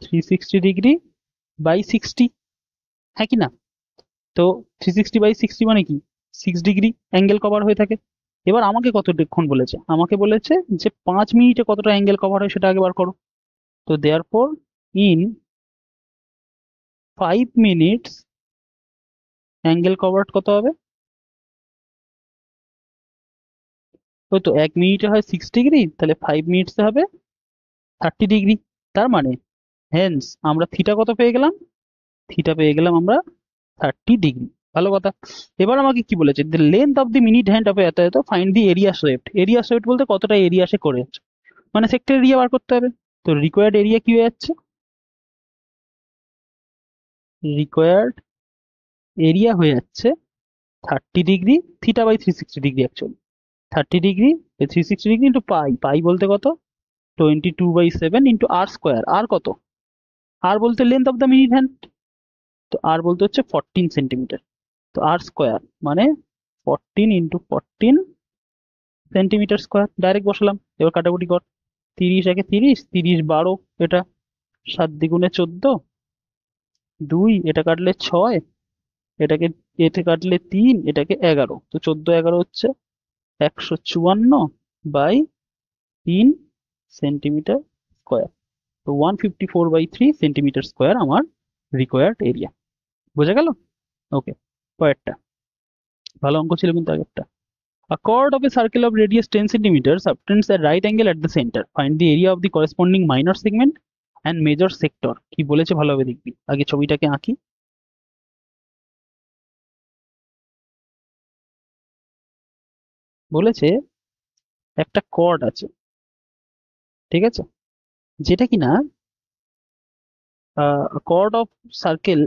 360 ডিগ্রি বাই 60, হ্যাঁ কি না? তো 360/60 মানে কি? 6 ডিগ্রি অ্যাঙ্গেল কভার হয়ে থাকে। এবার আমাকে কতক্ষণ বলেছে? আমাকে বলেছে যে 5 মিনিটে কতটা অ্যাঙ্গেল কভার হয় সেটা আগে বার করো। তো therefore in 5 minutes angle covered কত হবে? ওই তো 1 মিনিটে হয় 6 ডিগ্রি, তাহলে 5 মিনিটসে হবে 30 ডিগ্রি। তার মানে হেন্স আমরা থিটা কত পেয়ে গেলাম? থিটা পেয়ে গেলাম আমরা 30 ডিগ্রি। ভালো কথা। এবার আমাকে কি বলেছে? The length of the minute hand of এত এত, find the area swept. Area swept বলতে কতটা এরিয়া সে করে যাচ্ছে, মানে সেক্টর এরিয়া বার করতে হবে। তো রিকোয়ার্ড এরিয়া কি হয়ে যাচ্ছে? রিকোয়ার্ড এরিয়া হয়ে যাচ্ছে 30 degree theta by 360 degree, actually 30 degree 360 degree into pi. Pi বলতে কত? 22/7 ইন্টু আর স্কোয়ার। আর কত? আর বলতে length of the minute hand, তো আর বলতে হচ্ছে 14 সেন্টিমিটার। তো আর স্কোয়ার মানে 14 × 14 সেন্টিমিটার স্কোয়ার। ডাইরেক্ট বসালাম, এবার কাটাকুটি কর। 30 একে 30, 30 12, এটা 7 দ্বিগুণে 14, 2 এটা কাটলে 6, এটাকে এতে কাটলে 3, এটাকে 11, তো 14 11 হচ্ছে 154/3 সেন্টিমিটার স্কোয়ার। তো 154/3 সেন্টিমিটার স্কোয়ার আমার রিকোয়ার্ড এরিয়া। বোঝা গেল? ওকে, পরেরটা ভালো অঙ্ক ছিল কিন্তু আগেরটা। A chord of a circle of radius 10 centimeters obtains a right angle at the center. Find the area of the corresponding minor segment and major sector. কি বলেছে ভালোভাবে দেখবি। আগে ছবিটাকে আঁকি। বলেছে একটা কর্ড আছে, ঠিক আছে, যেটা কিনা chord of circle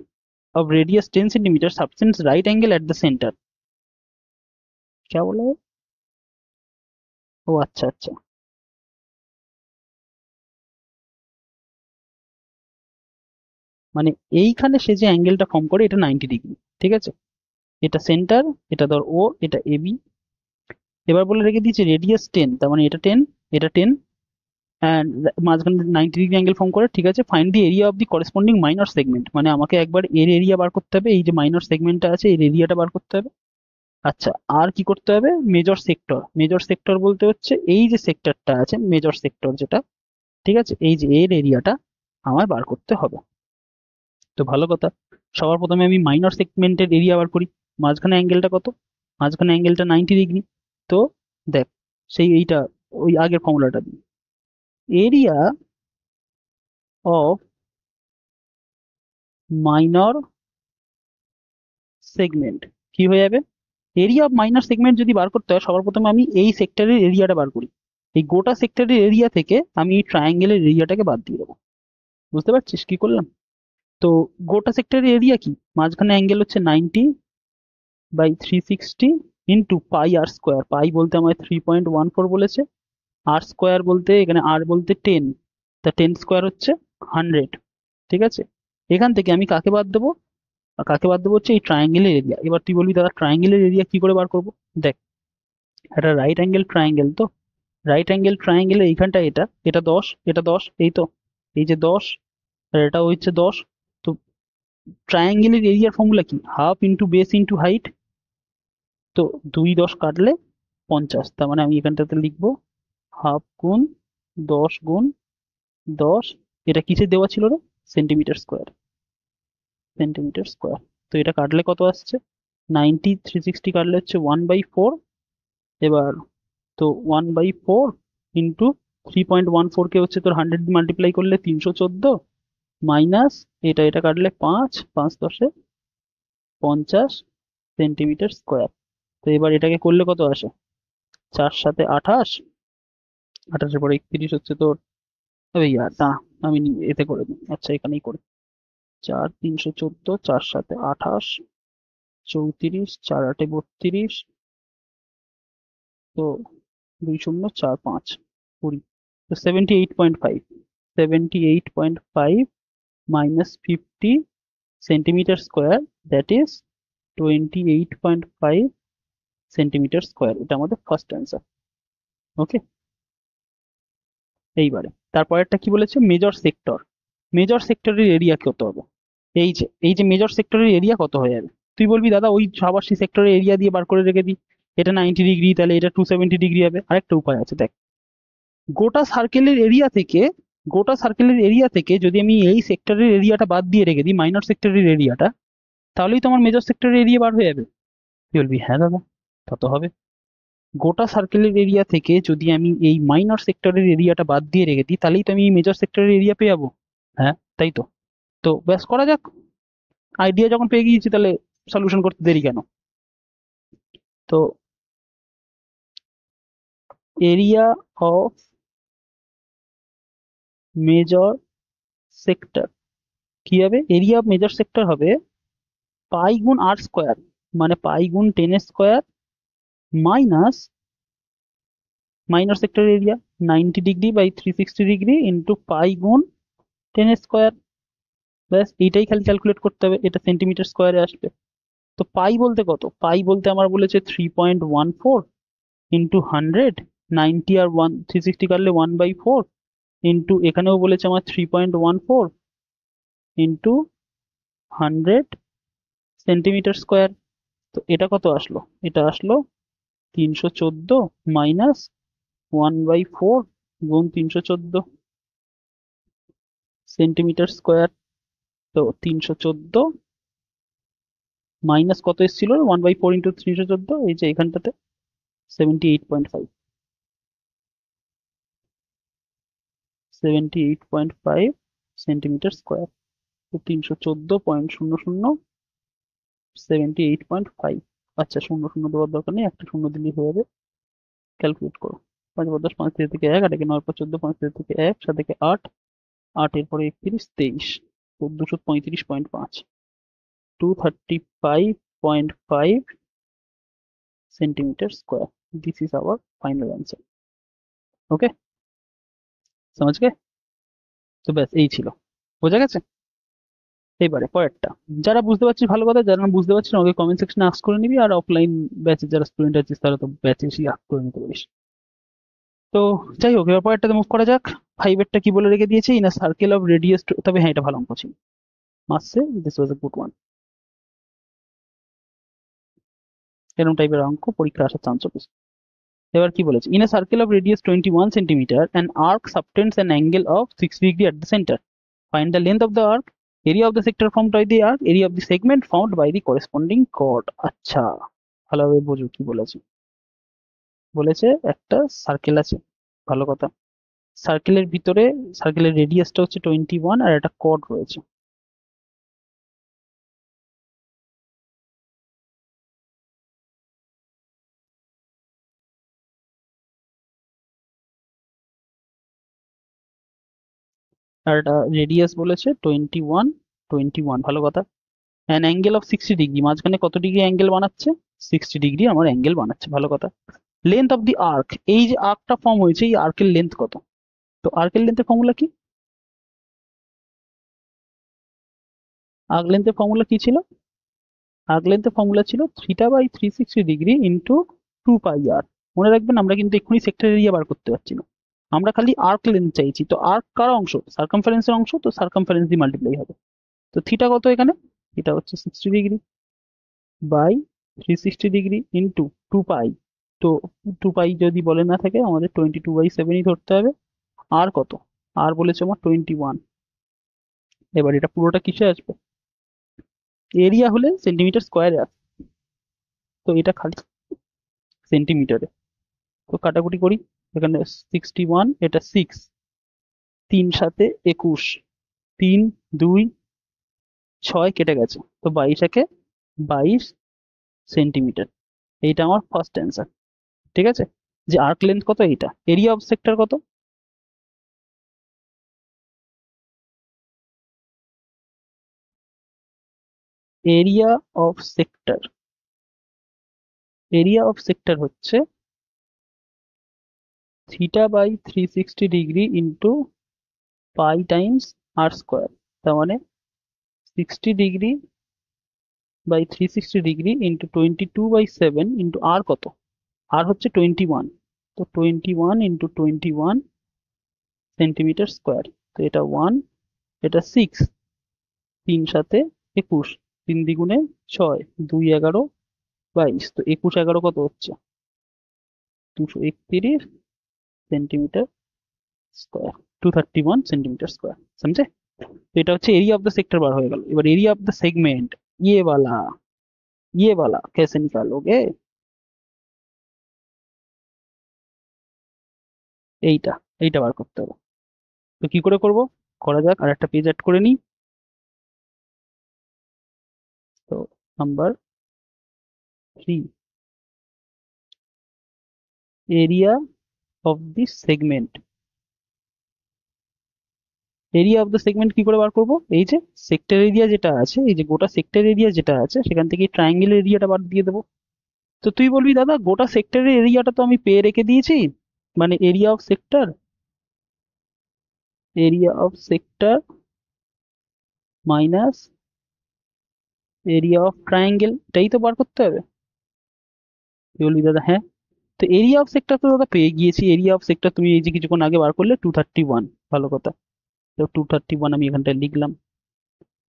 of radius 10 centimeters subtends right angle at the center. क्या बोला है? ও আচ্ছা আচ্ছা, মানে এইখানে সে যে অ্যাঙ্গেলটা ফর্ম করে এটা 90 ডিগ্রি, ঠিক আছে, এটা সেন্টার, এটা ধর ও, এটা এবি। এবার বলে রেখে দিয়েছে রেডিয়াস 10, তার মানে এটা 10, এটা 10, অ্যান্ড মাঝখানে 90 ডিগ্রি অ্যাঙ্গেল ফর্ম করে, ঠিক আছে। Find the area of the corresponding minor segment, মানে আমাকে একবার এর এরিয়া বার করতে হবে, এই যে মাইনর সেগমেন্টটা আছে এর এরিয়াটা বার করতে হবে। আচ্ছা, আর কি করতে হবে? Major sector. মেজর সেক্টর বলতে হচ্ছে এই যে সেক্টরটা আছে মেজর সেক্টর যেটা, ঠিক আছে, এই যে এর এরিয়াটা আমার বার করতে হবে। তো ভালো কথা, সবার প্রথমে আমি মাইনর সেগমেন্টের এরিয়া বার করি। মাঝখানে অ্যাঙ্গেলটা কত? মাঝখানে অ্যাঙ্গেলটা 90 ডিগ্রি। তো দেখ, সেই এইটা ওই আগের ফর্মুলাটা দিই, এরিয়া অফ মাইনর সেগমেন্ট কি হয়ে যাবে? এরিয়া অফ মাইনর সেগমেন্ট যদি বার করতে হয় সবার প্রথমে আমি এই সেক্টরের এরিয়াটা বার করি। এই গোটা সেক্টরের এরিয়া থেকে আমি এই ট্রায়াঙ্গেলের এরিয়াটাকে বাদ দিয়ে দেবো। বুঝতে পারছিস কি করলাম? তো গোটা সেক্টরের এরিয়া কি? মাঝখানে অ্যাঙ্গেল হচ্ছে 90/360 into pi r square. Pi বলতে আমার 3.14 বলেছে, আর স্কোয়ার বলতে এখানে আর বলতে 10, তা 10 স্কোয়ার হচ্ছে 100, ঠিক আছে। এখান থেকে আমি কাকে বাদ দেবো? আর কাকে বাদ দেবো হচ্ছে এই ট্রায়াঙ্গেলের এরিয়া। এবার তুই বলবি দাদা ট্রায়াঙ্গেলের এরিয়া কি করে বার করবো? দেখ, একটা রাইট অ্যাঙ্গেল ট্রায়াঙ্গেল, তো রাইট অ্যাঙ্গেল ট্রায়াঙ্গেলের এইখানটা এটা, এটা 10, এটা 10, এই তো, এই যে 10, আর এটা হচ্ছে 10। তো ট্রায়াঙ্গেলের এরিয়ার ফর্মুলা কি? Half into base into height. তো 2 10 কাটলে 50, তার মানে আমি এখানটাতে লিখবো হাফ গুণ 10 গুণ 10। এটা কিসে দেওয়া ছিল রে? Centimetre square, centimetre square. তো এটা কাটলে কত আসছে? 90/360 কাটলে হচ্ছে 1/4। এবার তো 1/4 ইন্টু 3.14 কে হচ্ছে তোর 100 মাল্টিপ্লাই করলে 314, মাইনাস এটা এটা কাটলে 5, 5 10 50 সেন্টিমিটার স্কোয়ার। তো এবার এটাকে করলে কত আসে? 4 7 28, 28-এর পরে 31 হচ্ছে তোর, আরে ইয়ার না, আমি এতে করে দিই, আচ্ছা এখানেই করি। 4 314, 4 7 28, 34, 4 8 32, তো 2 0 4 5 20, তো 78.5, 78.5 minus 50 centimetre square, that is 28.5 centimetre square. এটা আমাদের ফার্স্ট অ্যান্সার। ওকে, এইবারে তারপরেরটা কি বলেছে? Major sector. মেজর সেক্টরের এরিয়া কত হবে? এই যে মেজর সেক্টরের এরিয়া কত হয়ে যাবে? তুই বলবি দাদা ওই আবার সেই সেক্টরের এরিয়া দিয়ে বার করে রেখে দিই, এটা 90 ডিগ্রি, তাহলে এটা 270 ডিগ্রি হবে। আরেকটা উপায় আছে, দেখ, গোটা সার্কেলের এরিয়া থেকে, গোটা সার্কেলের এরিয়া থেকে যদি আমি এই সেক্টরের এরিয়াটা বাদ দিয়ে রেখে দিই মাইনর সেক্টরের এরিয়াটা, তাহলেই তো আমার মেজর সেক্টরের এরিয়া বার হয়ে যাবে। তুই বলবি হ্যাঁ দাদা তা তো হবে। গোটা সার্কেলের এরিয়া থেকে যদি আমি এই মাইনর সেক্টরের এরিয়াটা বাদ দিয়ে রেখে দিই তাহলেই তো আমি মেজর সেক্টরের এরিয়া পেয়ে যাবো। হ্যাঁ তাই তো। তো ব্যাস করা যাক। আইডিয়া যখন পেয়ে গিয়েছি তাহলে সলিউশন করতে দেরি কেন? তো এরিয়া অফ মেজর সেক্টর কি হবে? এরিয়া অফ মেজর সেক্টর হবে পাই গুণ আর স্কোয়ার, মানে পাই গুণ 10 square minus minor sector area 90 degree degree into pi গুণ 10 স্কোয়ার। ব্যাস এইটাই খালি ক্যালকুলেট করতে হবে, এটা সেন্টিমিটার স্কোয়ারে আসবে। তো পাই বলতে কত? পাই বলতে আমার বলেছে 3.14 ইন্টু 100, 90 আর 360 কাটলে 1/4 ইন্টু এখানেও বলেছে আমার 3.14 ইন্টু 100 সেন্টিমিটার স্কোয়ার। তো এটা কত আসলো? এটা আসলো 314 মাইনাস 1/4 গুণ 314 সেন্টিমিটার স্কোয়ার। তো 314 মাইনাস কত এসেছিল? 1/4 ইন্টু 314, এই যে এখানটাতে 78.5, 78.5 সেন্টিমিটার স্কোয়ার। তো 314.00 78.5। আচ্ছা, শূন্য শূন্য দেওয়ার দরকার নেই, একটা শূন্য দিলেই হয়ে যাবে। ক্যালকুলেট করো। 5 × 10 5 থেকে 1, 8 একে 9 × 14 5 থেকে 1, 7 থেকে 8, 8 এর পরে 31, 23, 235.5, 235.5 centimetre square. This is our final answer. Okay, সমাজ গে? তো ব্যাস এই ছিল, বোঝা গেছে। এবারে পরেরটা, যারা বুঝতে পারছিস ভালো কথা, যারা না বুঝতে পারছিস না ওকে কমেন্ট সেকশনে আস্ক করে নিবি, আর অফলাইন ব্যাচে যারা স্টুডেন্ট আছিস তারা তো ব্যাচে এসে আস্ক করে নিতে পারিস। তো যাই হোক, এবার পরেরটাতে মুভ করা যাক। ফাইভেরটা কি বলে রেখে দিয়েছে? In a circle of radius, তবে হ্যাঁ এটা ভালো অঙ্ক ছিল, মাসে this was a good one. এরকম টাইপের অঙ্ক পরীক্ষা আসার চান্স বেশি। এবার কি বলেছে? In a circle of radius 21 centimetre an arc subtends an angle of 60 degree at the center. Find the length of the arc, area of the sector formed by the arc, area of the segment formed by the corresponding chord. আচ্ছা, ভালোভাবে বোঝো কি বলেছে। বলেছে একটা circle আছে, ভালো কথা। সার্কেলের ভিতরে, সার্কেলের রেডিয়াসটা হচ্ছে 21 আর একটা কর্ড রয়েছে। আর একটা রেডিয়াস বলেছে 21, 21, ভালো কথা। অ্যান অ্যাঙ্গেল অফ 60 ডিগ্রি, মাঝখানে কত ডিগ্রি অ্যাঙ্গেল বানাচ্ছে? 60 ডিগ্রি আমার অ্যাঙ্গেল বানাচ্ছে, ভালো কথা। লেন্থ অফ দি আর্ক, এই যে আর্কটা ফর্ম হয়েছে এই আর্কের লেন্থ কত? তো আর্কের লেন্থের ফর্মুলা কি? আর্ক লেন্থের ফর্মুলা কি ছিল? আর্ক লেন্থের ফর্মুলা ছিল θ/360 ইন্টু 2πr। মনে রাখবেন, আমরা কিন্তু এক্ষুনি সেক্টর এরিয়া বার করতে পারছি না, আমরা খালি আর্ক লেন্থ চাইছি। তো আর্ক কার অংশ? সার্কামফারেন্সের অংশ, তো সার্কামফারেন্স দিয়ে মাল্টিপ্লাই হবে। তো থিটা কত এখানে? থিটা হচ্ছে 60 ডিগ্রি বাই 360 ইন্টু 2π। তো 2π যদি বলে না থাকে আমাদের 22/7ই ধরতে হবে। আর কত? আর বলেছে আমার 21। এবার এটা পুরোটা কিসে আসবে? এরিয়া হলে সেন্টিমিটার স্কোয়ারে আসবে, তো এটা খালি সেন্টিমিটারে। তো কাটাকুটি করি, এখানে 61, এটা 6, 3 7 21, 3 2 6 কেটে গেছে, তো 22 22 সেন্টিমিটার। এইটা আমার ফার্স্ট অ্যান্সার। ঠিক আছে, যে আর্ক লেন্থ কত, এইটা। এরিয়া অফ সেক্টর কত? Area of sector, area of sector হচ্ছে θ/360 ইন্টু পাই টাইমস আর স্কোয়ার। তার মানে 60 ডিগ্রি বাই 360 ইন্টু 22/7 ইন্টু আর কত? আর হচ্ছে 21, তো 21 ইন্টু 21 সেন্টিমিটার স্কোয়ার। তো এটা 1, এটা 6, 3 7 21, 3 দ্বিগুণে 6, 2 11 22, তো 21 11 কত হচ্ছে? 231 সেন্টিমিটার স্কোয়ার, 231 সেন্টিমিটার স্কোয়ার। समझे? তো এটা হচ্ছে এরিয়া অফ দ্য সেক্টর বার হয়ে গেল। এবার এরিয়া অফ দ্য সেগমেন্ট, ये वाला कैसे निकालोगे? এইটা, এইটা বার করতে হবে। তো কি করে করব? করা যাক, আর একটা পেজ অ্যাড করে নিই। তো number 3, area of the segment. Area of the segment কি করে বার করব? এই যে সেক্টর এরিয়া যেটা আছে, এই যে গোটা সেক্টর এরিয়া যেটা আছে সেখান থেকে ট্রায়াঙ্গেলের এরিয়াটা বাদ দিয়ে দেবো। তো তুই বলবি দাদা গোটা সেক্টরের এরিয়াটা তো আমি পেয়ে রেখে দিয়েছি, মানে area of sector, area of sector minus area of triangle, এটাই তো বার করতে হবে। তুই বলবি দাদা হ্যাঁ, তো এরিয়া অফ সেক্টর তো দাদা পেয়ে গিয়েছি। এরিয়া অফ সেক্টর তুমি এই যে কিছুক্ষণ আগে বার করলে 231, ভালো কথা। তো 231 আমি এখানটায় লিখলাম।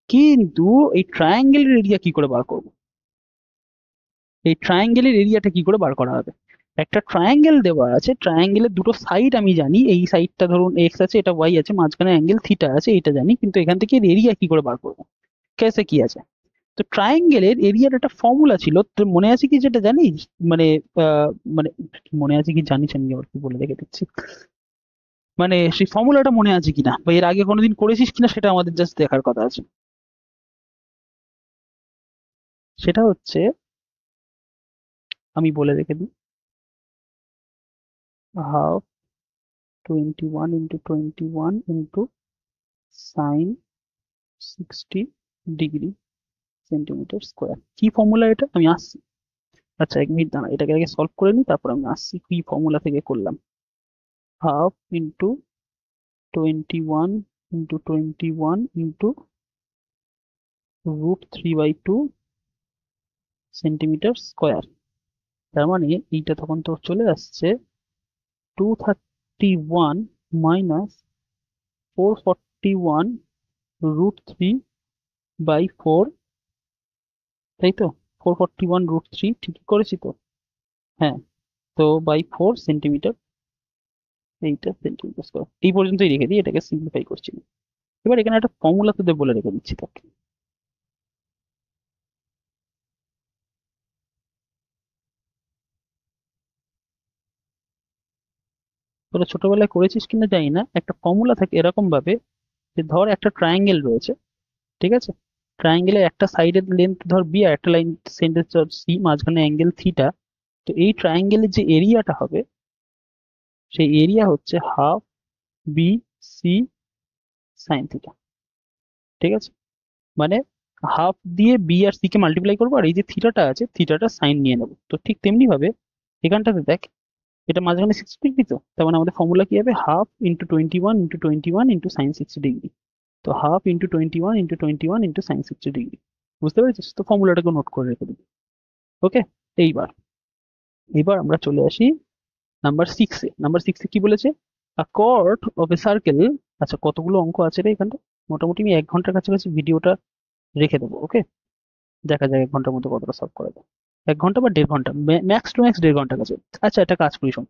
কিন্তু এই ট্রায়াঙ্গেলের এরিয়া কি করে বার করব? এই ট্রায়াঙ্গেলের এরিয়াটা কি করে বার করা হবে? একটা ট্রায়াঙ্গেল দেওয়া আছে, ট্রায়াঙ্গেলের দুটো সাইড আমি জানি, এই সাইডটা ধরুন এক্স আছে, এটা ওয়াই আছে, মাঝখানে অ্যাঙ্গেল থিটা আছে, এটা জানি, কিন্তু এখান থেকে এরিয়া কি করে বার করবো? কেসে কি আছে? তো ট্রায়াঙ্গেলের এরিয়ার একটা ফর্মুলা ছিল, তোর মনে আছে কি যেটা জানিস? মানে আহ, মানে মনে আছে কি জানিস, আমি আবার কি বলে রেখে দিচ্ছি, মানে সেই ফর্মুলাটা মনে আছে কিনা বা এর আগে কোনোদিন করেছিস কিনা সেটা আমাদের জাস্ট দেখার কথা আছে। সেটা হচ্ছে, আমি বলে রেখে দিই, half 21 × 21 sine 60 degree centimetre square. কি ফর্মুলা এটা আমি আসছি। আচ্ছা, 1 মিনিট দাঁড়া, এটাকে আগে সলভ করে নিই, তারপর আমি আসছি কি ফর্মুলা থেকে করলাম। Half into 21 × 21 × √3/2 centimetre square. তার মানে এইটা তখন তো চলে আসছে 231 মাইনাস 441 √3/4, তাই তো? 441 √3, ঠিকই করেছি তো? হ্যাঁ, তো বাই 4 সেন্টিমিটার, এইটা সেন্টিমিটার স্কোয়ার। এই পর্যন্তই রেখে দিই, এটাকে সিম্পলিফাই করছি না। এবার এখানে একটা ফর্মুলা তোদের বলে রেখে দিচ্ছি তোকে। তোরা ছোটবেলায় করেছিস কিনা জানি না, একটা ফর্মুলা থাকে এরকম ভাবে যে ধর একটা ট্রায়াঙ্গেল রয়েছে, ঠিক আছে? ট্রায়াঙ্গেলের একটা সাইডের লেন্থ ধর বি আর একটা লাইন সেন্টার ধর সি, মাঝখানে অ্যাঙ্গেল থিটা। তো এই ট্রায়াঙ্গেলের যে এরিয়াটা হবে, সেই এরিয়া হচ্ছে half B C sine theta, ঠিক আছে? মানে হাফ দিয়ে বি আর সি কে মাল্টিপ্লাই করবো, আর এই যে থিটাটা আছে থিটাটা সাইন নিয়ে নেবো। তো ঠিক তেমনি ভাবে এখানটাতে দেখ, এটা মাঝখানে 60 ডিগ্রি, তো তার মানে আমাদের ফর্মুলা কি হবে? Half × 21 × 21 × sine 60 degree. তো হাফ × 21 × 21 × সাইন 60 ডিগ্রি। বুঝতে পেরেছিস তো? ফর্মুলাটাকে নোট করে রেখে দিবি। ওকে, এইবার এবার আমরা চলে আসি নাম্বার 6-এ। নাম্বার 6-এ কি বলেছে? আ কর্ড অফ এ সার্কেল। আচ্ছা, কতগুলো অঙ্ক আছে রে এখানটা? মোটামুটি আমি 1 ঘন্টার কাছাকাছি ভিডিওটা রেখে দেবো। ওকে, দেখা যাক 1 ঘন্টার মধ্যে কতটা সলভ করা যায়। 1 ঘন্টা বা 1.5 ঘন্টা, ম্যাক্স টু ম্যাক্স 1.5 ঘন্টার কাছে। আচ্ছা, একটা কাজ করি শোন,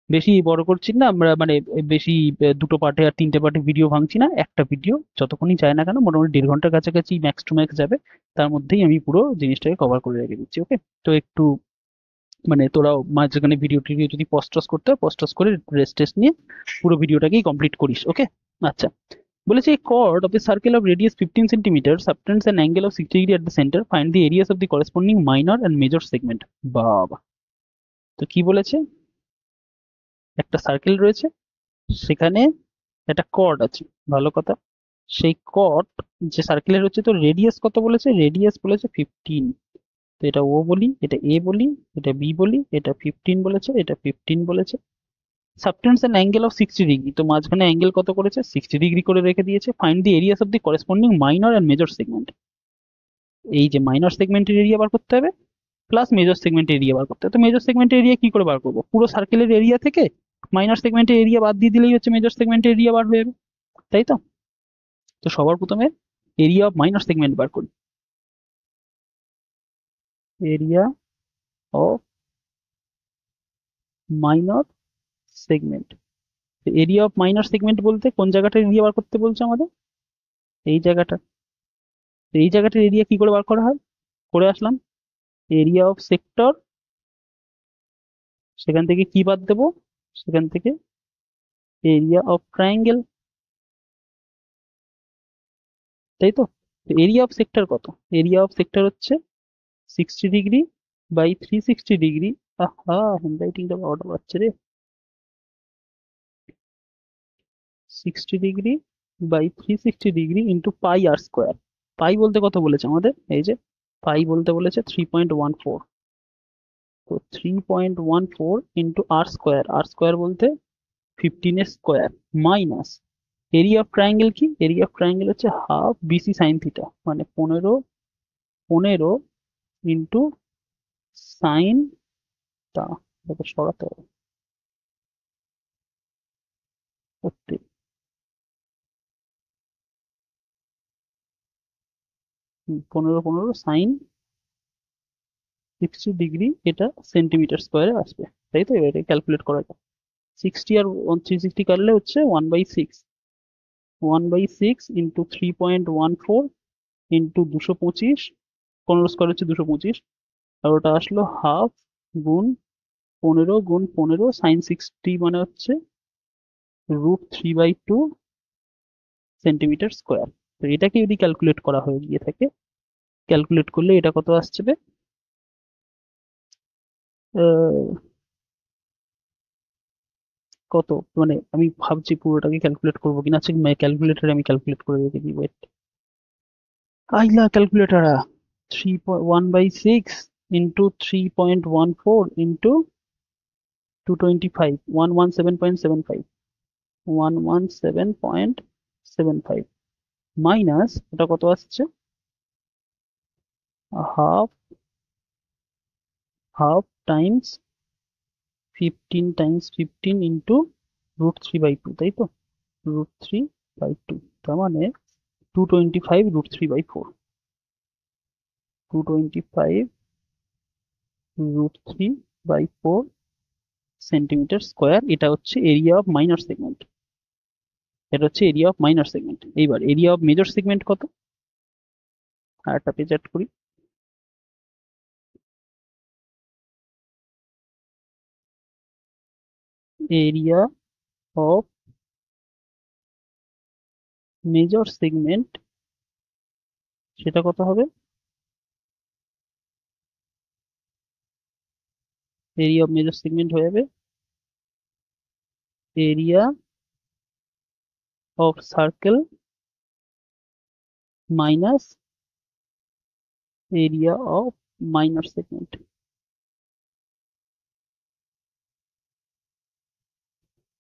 বেশি বড় করছি না আমরা, মানে বেশি দুটো পার্টে আর তিনটে পার্টে ভিডিও ভাঙছি না, একটা ভিডিও যতক্ষণই যায় না কেন মোটামুটি 1.5 ঘন্টার কাছাকাছি ম্যাক্স টু ম্যাক্স যাবে। তার মধ্যেই আমি পুরো জিনিসটাকে কভার করে রেখে দিচ্ছি। ওকে, তো একটু মানে তোরাও মাঝখানে ভিডিও টিডিও যদি পজ টজ করতে হয়, পজ টজ করে রেস্ট টেস্ট নিয়ে পুরো ভিডিওটাকেই কমপ্লিট করিস। ওকে, আচ্ছা, বলেছে a chord of a circle of radius 15 centimeters subtends an angle of 60 degree at the center. Find the areas of the corresponding minor and major segment. বাবা, তো কি বলেছে? একটা সার্কেল রয়েছে, সেখানে একটা কর্ড আছে, ভালো কথা। সেই কর্ড যে সার্কেলের হচ্ছে, তো রেডিয়াস কত বলেছে? রেডিয়াস বলেছে 15। তো এটা ও বলি, এটা এ বলি, এটা বি বলি, এটা 15 বলেছে, এটা 15 বলেছে। সাবটেন্স অ্যান অ্যাঙ্গেল অফ 60 ডিগ্রি, তো মাঝখানে অ্যাঙ্গেল কত করেছে? 60 ডিগ্রি করে রেখে দিয়েছে। Find the areas of the corresponding minor and major segment. এই যে মাইনর সেগমেন্টের এরিয়া বার করতে হবে, প্লাস মেজর সেগমেন্টের এরিয়া বার করতে হবে। তো মেজর সেগমেন্টের এরিয়া কি করে বার করবো? পুরো সার্কেলের এরিয়া থেকে মাইনর সেগমেন্টের এরিয়া বাদ দিয়ে দিলেই হচ্ছে মেজর সেগমেন্টের এরিয়া বার হয়ে যাবে, তাই তো? তো সবার প্রথমে এরিয়া অফ মাইনর সেগমেন্ট বার করি। Area of minor segment. Area of minor segment বলতে কোন জায়গাটা এরিয়া বার করতে বলছে আমাদের? এই জায়গাটা। এই জায়গাটার এরিয়া কি করে বার করা হয়? করে আসলাম, এরিয়া অফ সেক্টর, সেখান থেকে কি বাদ দেবো? সেখান থেকে এরিয়া অফ ট্রায়াঙ্গেল, তাই তো? এরিয়া অফ সেক্টর কত? এরিয়া অফ সেক্টর হচ্ছে 60 ডিগ্রি বাই 360 ডিগ্রি। আহা, হ্যান্ডরাইটিংটা বড় পাচ্ছে রে। 60 degree by 360 degree into pi r square. Pi বলতে কত বলেছে আমাদের? এই যে পাই বলতে বলেছে 3.14। তো 3.14 ইন্টু আর স্কোয়ার, আর স্কোয়ার বলতে 15 এর square, minus area of triangle কি? এরিয়া অফ ট্রায়াঙ্গেল হচ্ছে হাফ বিসি সাইন থিটা, মানে 15 ইন্টু সাইন টা, এটাকে সরাতে হবে। সত্যি 15 সাইন 60 ডিগ্রি, এটা সেন্টিমিটার স্কোয়ারে আসবে, তাই তো? এবার ক্যালকুলেট করা যায়। 60 আর 360 কাটলে হচ্ছে 1/6, 1/6 ইন্টু 3.14 ইন্টু 225, 15 স্কোয়ার হচ্ছে 225, আর ওটা আসলো হাফ গুণ 15 সাইন 60 মানে হচ্ছে √3/2 সেন্টিমিটার স্কোয়ার। তো এটাকে যদি ক্যালকুলেট করা হয়ে গিয়ে থাকে, ক্যালকুলেট করলে এটা কত আসছে? কত, মানে আমি ভাবছি পুরোটাকে ক্যালকুলেট করবো কিনা। আচ্ছা, ক্যালকুলেটারে আমি ক্যালকুলেট করে রেখে দিই, ওয়েট। আইলা ক্যালকুলেটারা, 1/6 ইন্টু 3.14 ইন্টু 225, 117.75, 117.75 মাইনাস ওটা কত আসছে, হাফ, হাফ টাইমস 15 ইন্টু √3/2, তাই তো? √3/2, তার মানে 225 √3/4, 225 √3/4 সেন্টিমিটার স্কোয়ার। এটা হচ্ছে এরিয়া অফ মাইনর সেগমেন্ট, এটা হচ্ছে এরিয়া অফ মাইনর সেগমেন্ট। এইবার এরিয়া অফ মেজর সেগমেন্ট কত, আর একটা পেজ অ্যাড করি। এরিয়া অফ মেজর সেগমেন্ট, সেটা কত হবে? এরিয়া অফ মেজর সেগমেন্ট হয়ে যাবে area of circle minus area of minor segment.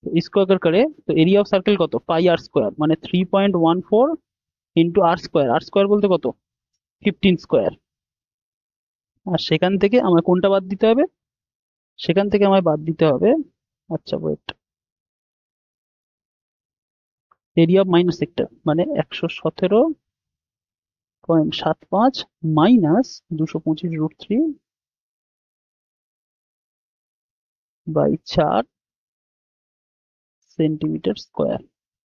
तो इसको अगर करें तो एरिया ऑफ सार्केल कत, पाई आर स्क्वायर, মানে 3.14 ইন্টু আর স্কোয়ার, আর স্কোয়ার বলতে কত, 15 স্কোয়ার। আর সেখান থেকে আমার কোনটা বাদ দিতে হবে, সেখান থেকে আমায় বাদ দিতে হবে, আচ্ছা wait, area of minor sector মানে 117.75 মাইনাস 225 √3/4 সেন্টিমিটার স্কোয়ার।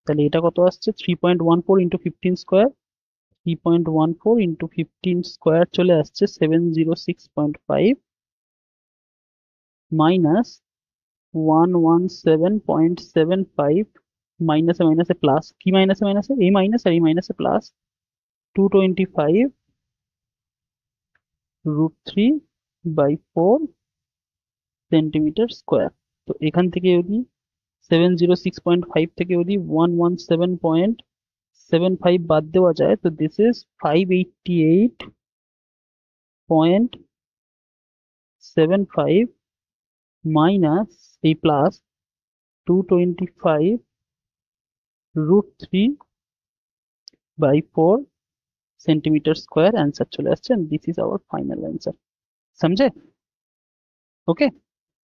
তাহলে এটা কত আসছে, 3.14 ইন্টু 15 স্কোয়ার, 3.14 ইন্টু 15 স্কোয়ার চলে আসছে 706.5 মাইনাস 117.75, মাইনাসে মাইনাসে প্লাস, কি মাইনাসে মাইনাসে, এই মাইনাস আর এই মাইনাসে প্লাস, 225 √3/4 সেন্টিমিটার স্কোয়ার। তো এখান থেকে যদি 706.5 থেকে যদি 117.75 বাদ দেওয়া যায়, তো দিস ইজ 588.75 মাইনাস এই প্লাস 225 √3/4 সেন্টিমিটার স্কোয়ার অ্যান্সার চলে আসছে, and this is our final answer. সমঝে? ওকে,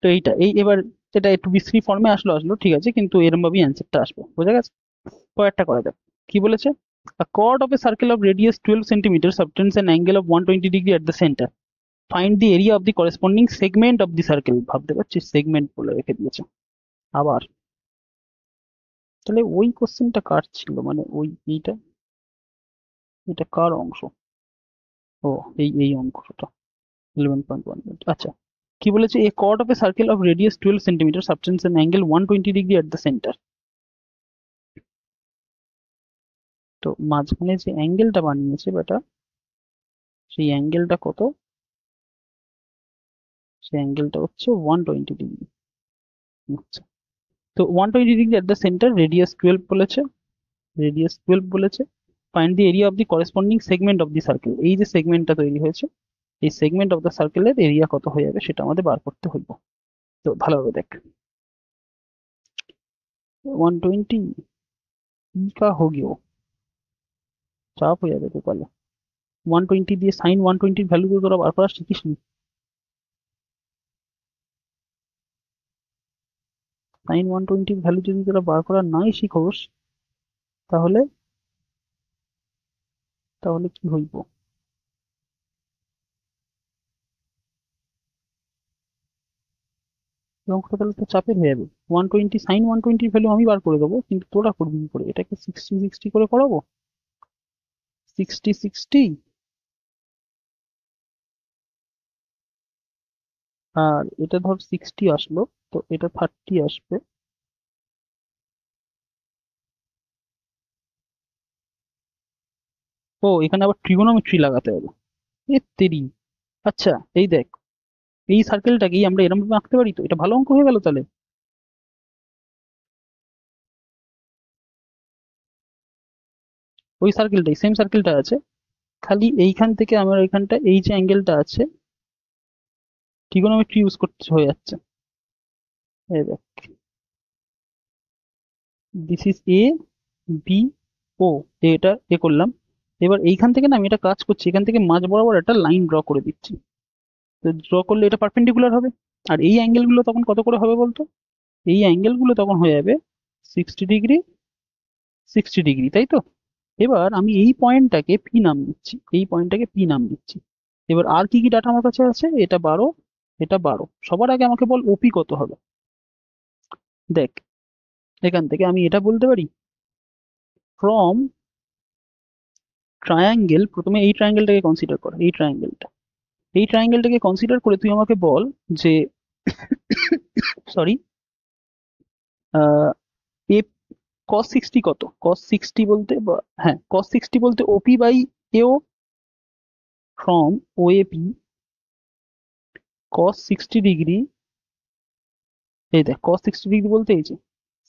তো এইটা এবার এটা একটু বিশ্রী ফর্মে আসলো ঠিক আছে, কিন্তু এরম ভাবেই অ্যান্সারটা আসবে, বোঝা গেছে? পরেরটা করা যাক। কি বলেছে, a chord of a circle of radius 12 centimeters subtends an angle of 120 degree at the center, find the area of the corresponding segment of the circle। ভাবতে পারছিস, সেগমেন্ট বলে রেখে দিয়েছে আবার। তাহলে ওই কোশ্চেনটা কার ছিল, মানে ওই এইটা, এটা কার অংশ? ও, এই অংশটা 11.1। আচ্ছা, কি বলেছে, এ chord of a circle of radius 12 centimeter subtends an angle 120 degree at the center। তো মাঝখানে যে অ্যাঙ্গেলটা বানিয়েছে বেটা, সেই অ্যাঙ্গেলটা কত, সেই অ্যাঙ্গেলটা হচ্ছে 120 ডিগ্রি। আচ্ছা, তো 120 degree at the centre, radius 12 বলেছে, রেডিয়াস 12 বলেছে, find the area of the corresponding segment of the circle. এই যে সেগমেন্টটা তৈরি হয়েছে, এই সেগমেন্ট অফ দ্য সার্কেলের এরিয়া কত হয়ে যাবে সেটা আমাদের বার করতে হইব। তো ভালোভাবে দেখ, 120 का हो गया, চাপ হয়ে যাবে কপালে। 120 দিয়ে সাইন 120 ভ্যালু করে তোরা বার করা শিখিস নি? সাইন 120 ভ্যালু যদি তোরা বার করা নাই শিখোস, তাহলে তাহলে কি হইব, অঙ্কটা তাহলে তো চাপের হয়ে যাবে। 120 সাইন 120 ভ্যালু আমি বার করে দেবো, কিন্তু তোরা করবি কি করে? এটাকে 60 করে করাবো। 60 আর এটা ধর 60 আসলো, তো এটা 30 আসবে। ও, এখানে আবার ট্রিগোনোমেট্রি লাগাতে হবে। এ তেরি। আচ্ছা, এই দেখ, এই সার্কেলটাকেই আমরা এরকম ভাবে আঁকতে পারি, তো এটা ভালো অঙ্ক হয়ে গেল তাহলে। ওই সার্কেলটাই, সেম সার্কেলটা আছে, খালি এইখান থেকে আমার এখানটা এই যে অ্যাঙ্গেলটা আছে ট্রিগোনোমেট্রি ইউজ করতে হয়ে যাচ্ছে। এই দেখ, দিস ইজ এ, বি, ও, এটা এ করলাম। এবার এইখান থেকে না আমি এটা কাজ করছি, এখান থেকে মাঝ বরাবর একটা লাইন ড্র করে দিচ্ছি। তো ড্র করলে এটা পারপেন্ডিকুলার হবে। আর এই অ্যাঙ্গেলগুলো তখন কত করে হবে বলতো? এই অ্যাঙ্গেলগুলো তখন হয়ে যাবে 60 ডিগ্রি, 60 ডিগ্রি, তাই তো? এবার আমি এই পয়েন্টটাকে পি নাম দিচ্ছি, এই পয়েন্টটাকে পি নাম দিচ্ছি। এবার আর কি কি ডাটা আমার কাছে আছে? এটা 12, এটা 12। সবার আগে আমাকে বল ওপি কত হবে। দেখ, এখান থেকে আমি এটা বলতে পারি, ফ্রম ট্রায়াঙ্গেল, প্রথমে এই ট্রায়াঙ্গেলটাকে কনসিডার কর, এই ট্রায়াঙ্গেলটাকে কনসিডার করে তুই আমাকে বল যে সরি, এ cos 60 কত? cos 60 বলতে হ্যাঁ, cos 60 বলতে ওপি বাই এও, ফ্রম ওএপি cos 60 ডিগ্রি। এই দেখ, cos 60 ডিগ্রি বলতে এই যে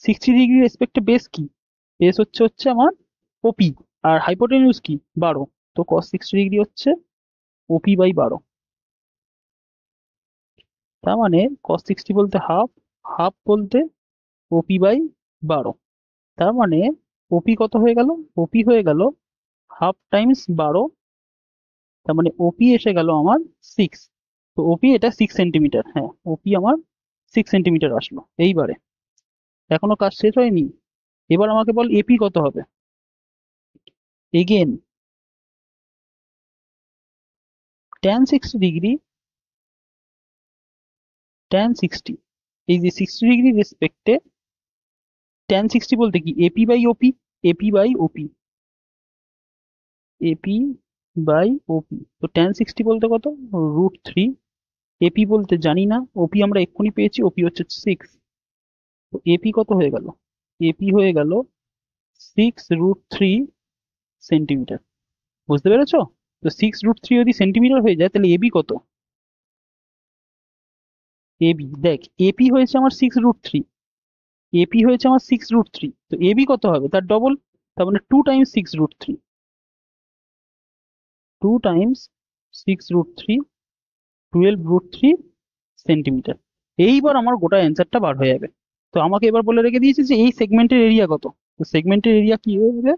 60 ডিগ্রি রেসপেক্টে বেস কি? বেস হচ্ছে হচ্ছে আমার ওপি, আর হাইপোটেনিউজ কি? 12। তো cos 60 ডিগ্রি হচ্ছে ওপি বাই 12। তার মানে cos 60 বলতে হাফ, হাফ বলতে ওপি বাই 12। তার মানে ওপি কত হয়ে গেল? ওপি হয়ে গেল হাফ টাইমস 12। তার মানে ওপি এসে গেল আমার 6। তো ওপি এটা 6 সেন্টিমিটার, হ্যাঁ ওপি আমার 6 সেন্টিমিটার আসলো। এইবারে এখনো কাজ শেষ হয়নি, এবার আমাকে বল এপি কত হবে। এগেন tan 60 ডিগ্রি, tan 60, এই যে 60 ডিগ্রি রেসপেক্টে tan 60 বলতে কি? AP by OP, AP by OP, AP by OP. তো tan 60 বলতে কত? √3। এপি বলতে জানি না, ওপি আমরা এক্ষুনি পেয়েছি, ওপি হচ্ছে 6। তো এপি কত হয়ে গেল? এপি হয়ে গেল 6√3 সেন্টিমিটার। বুঝতে পেরেছো? তো 6√3 যদি সেন্টিমিটার হয়ে যায়, তাহলে এবি কত? এবি দেখ, এপি হয়েছে আমার 6√3, এপি হয়েছে আমার 6√3, তো এবি কত হবে? তার ডবল। তার মানে 2 টাইমস 6√3, 2 টাইমস 6√3, 12√3 সেন্টিমিটার। এইবার আমার গোটা অ্যান্সারটা বার হয়ে যাবে। তো আমাকে এবার বলে রেখে দিয়েছে যে এই সেগমেন্টের এরিয়া কত। তো সেগমেন্টের এরিয়া কি হবে?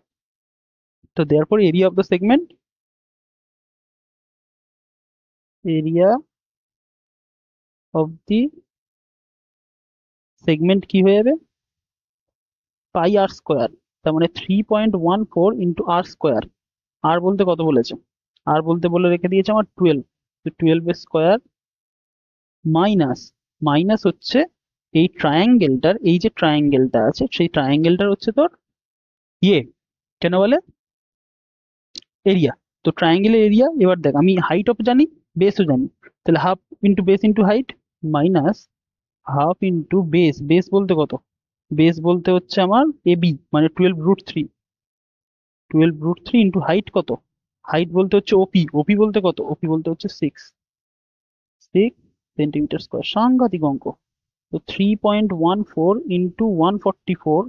তো therefore area of the segment, area of the segment কি হয়ে যাবে? পাই আর স্কোয়ার। তার মানে 3.14 ইন্টু আর স্কোয়ার। আর বলতে কত বলেছে? আর বলতে বলে রেখে দিয়েছে আমার 12। তো 12 এর স্কোয়ার মাইনাস, মাইনাস হচ্ছে এই ট্রায়াঙ্গেলটার, এই যে ট্রায়াঙ্গেলটা আছে সেই ট্রায়াঙ্গেলটার হচ্ছে তোর ইয়ে, কেন বলে, এরিয়া। তো ট্রায়াঙ্গেলের এরিয়া, এবার দেখ আমি হাইট অফ জানি, বেসও জানি, তাহলে half into base into height, minus half into base, base বলতে কত? বেস বলতে হচ্ছে আমার এবি, মানে 12√3, 12√3 ইন্টু হাইট কত? হাইট বলতে হচ্ছে ওপি, ওপি বলতে কত? ওপি বলতে হচ্ছে 6 সেন্টিমিটার স্কোয়ার। সাংঘাতিক অঙ্ক। তো 3.14 ইন্টু 144,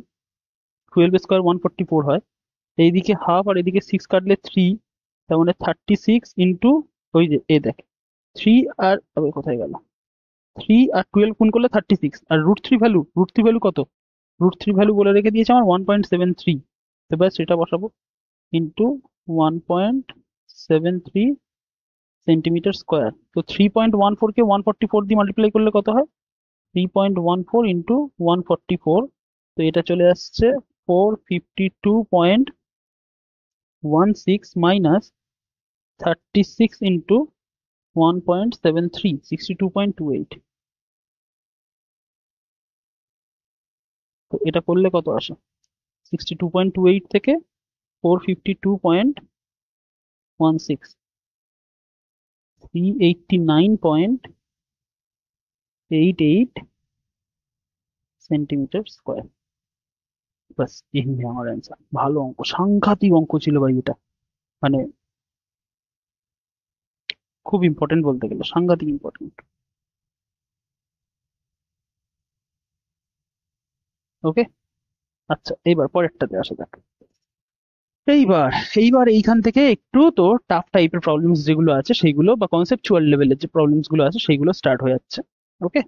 12 স্কোয়ার 144 হয়। এইদিকে হাফ আর এদিকে 6 কাটলে 3, তার মানে 36 ইন্টু, ওই যে এ দেখ 3 আর আবার কোথায় গেল, 3 আর 12 গুণ করলে 36, আর √3 ভ্যালু কত? √3 ভ্যালু বলে রেখে দিয়েছে আমার 1.73। তো ব্যাস সেটা বসাবো, ইন্টু 1.73 সেন্টিমিটার স্কোয়ার। তো 3.14 কে 144 দিয়ে মাল্টিপ্লাই করলে কত হয়? 3.14 ইন্টু 144, তো এটা চলে আসছে 452.16 মাইনাস 36 ইন্টু 1.73, 62.28। তো এটা করলে কত আসে? 62.28 থেকে 452.16, 389.88 সেন্টিমিটার স্কোয়ার। বাস এই আমার অ্যান্সার। ভালো অঙ্ক, সাংঘাতিক অঙ্ক ছিল ভাই এটা, মানে খুব ইম্পর্টেন্ট বলতে গেলে, সাংঘাতিক ইম্পর্টেন্ট। ওকে, আচ্ছা এইবার পরেরটাতে আসা যাক। এইবার এইবার এইখান থেকে একটু তো টাফ টাইপের প্রবলেমস যেগুলো আছে সেইগুলো, বা কনসেপচুয়াল লেভেলের যে প্রবলেমস গুলো আছে সেইগুলো স্টার্ট হয়ে যাচ্ছে। ওকে,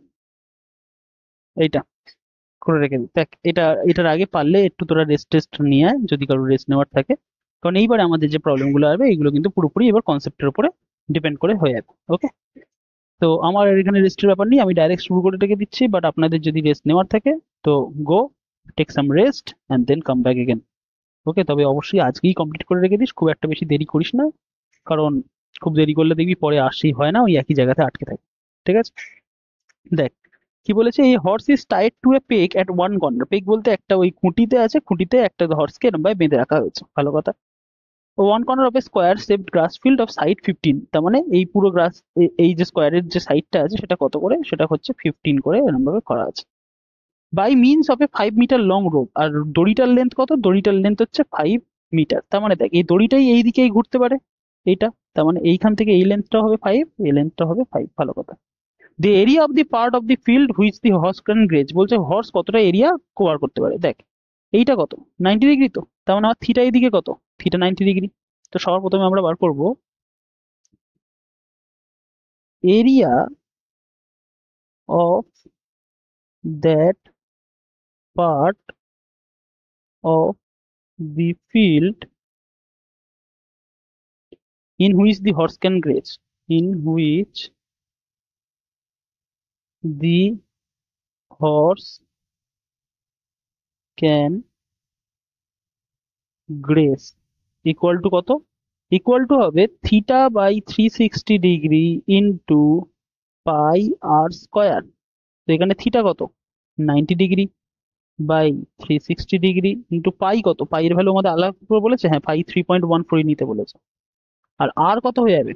এইটা করে রেখে দিই। দেখ এটা, এটার আগে পারলে একটু তোরা রেস্ট টেস্ট নিয়ে আয়, যদি কারো রেস্ট নেওয়ার থাকে, কারণ এইবারে আমাদের যে প্রবলেম গুলো আসবে এইগুলো কিন্তু পুরোপুরি এবার কনসেপ্টের উপরে ডিপেন্ড করে হয়ে যাবে। ওকে, তো আমার এখানে রেস্টের ব্যাপার নেই, আমি ডাইরেক্ট শুরু করে রেখে দিচ্ছি, বাট আপনাদের যদি রেস্ট নেওয়ার থাকে তো go take some rest and then come back again. Okay, তবে অবশ্যই আজকেই কমপ্লিট করে রেখে দিস, খুব একটা বেশি দেরি করিস না, কারণ খুব দেরি করলে দেখবি পরে আসেই হয় না, ওই একই জায়গাতে আটকে থাকে। ঠিক আছে, দেখ কি বলেছে, এই horse is tied to A peg at one corner. Peg বলতে একটা ওই খুঁটিতে আছে, খুঁটিতে একটা হর্সকে এরম ভাবে বেঁধে রাখা হয়েছে, ভালো কথা। One corner of A square shaped glass field of side 15, তার মানে এই পুরো গ্রাস, এই যে স্কোয়ারের যে সাইডটা আছে সেটা কত করে, সেটা হচ্ছে 15 করে এরম ভাবে করা আছে। By means of a 5 metre long rope, আর দড়িটার লেন্থ কত, দড়িটার লেন্থ হচ্ছে 5 মিটার, তার মানে দেখ এই দড়িটাই এই দিকেই ঘুরতে পারে এইটা, তার মানে এইখান থেকে এই লেন্থটা হবে 5, এই লেন্থটা হবে 5, ভালো কথা। দি area of the part of the field which the horse can grace, বলছে হর্স কতটা এরিয়া কভার করতে পারে। দেখ এইটা কত, 90 ডিগ্রি, তো তার মানে আমার থিটা এইদিকে কত, থিটা 90 ডিগ্রি। তো সবার প্রথমে আমরা বার করব area of that part of the field in which the horse can graze, in which the horse can graze, equal to কত, ইকুয়াল টু হবে theta by 360 degree into pi r square. তো এখানে theta কত, 90 degree, by 360 degree into pi কত, pi এর value আমাদের আলাদা করে বলেছে, হ্যাঁ পাই 3.14 নিতে বলেছে। আর আর কত হয়ে যাবে,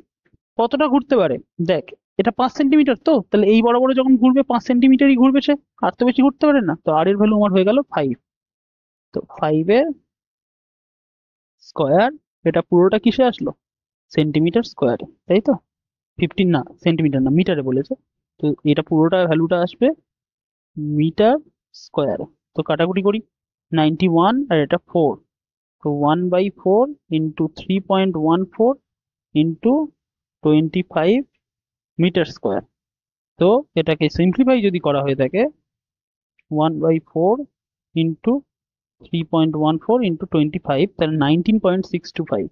কতটা ঘুরতে পারে, দেখ এটা 5 সেন্টিমিটার, তো তাহলে এই বড় বড় যখন ঘুরবে 5 সেন্টিমিটারই ঘুরবে সে, আর তো বেশি ঘুরতে পারে না, তো আর এর ভ্যালু আমার হয়ে গেল 5। তো 5 এর স্কোয়ার, এটা পুরোটা কিসে আসলো, সেন্টিমিটার স্কোয়ারে, তাই তো, 15 না, সেন্টিমিটার না, মিটারে বলেছে, তো এটা পুরোটা ভ্যালুটা আসবে মিটার স্কোয়ারে। তো কাটাকুটি করি, 91 আর এটা 4, তো 1/4 ইন্টু 3.14 ইন্টু 25 মিটার স্কোয়ার। তো এটাকে সিম্পলিফাই যদি করা হয়ে থাকে, 1/4 ইন্টু 3.14 ইন্টু 25, তাহলে 19.625,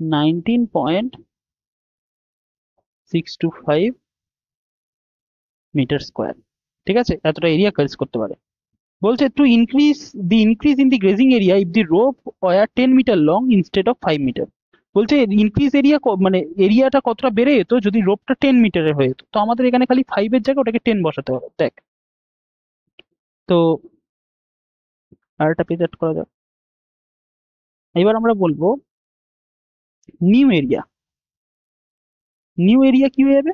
19.625 মিটার স্কোয়ার। ঠিক আছে, এতটা এরিয়া কাজ করতে পারে। বলছে to increase the increase in the grazing area if the rope were 10 metre long instead of 5 metre. বলছে ইনক্রিজ এরিয়া, মানে এরিয়াটা কতটা বেড়ে যেত যদি রোপটা 10 মিটারের হয়ে যেত, তো আমাদের এখানে খালি 5-এর জায়গায় ওটাকে 10 বসাতে হবে। দেখ তো আর একটা পেজ অ্যাড করা যাক। এবার আমরা বলবো নিউ এরিয়া। নিউ এরিয়া কি হয়ে যাবে,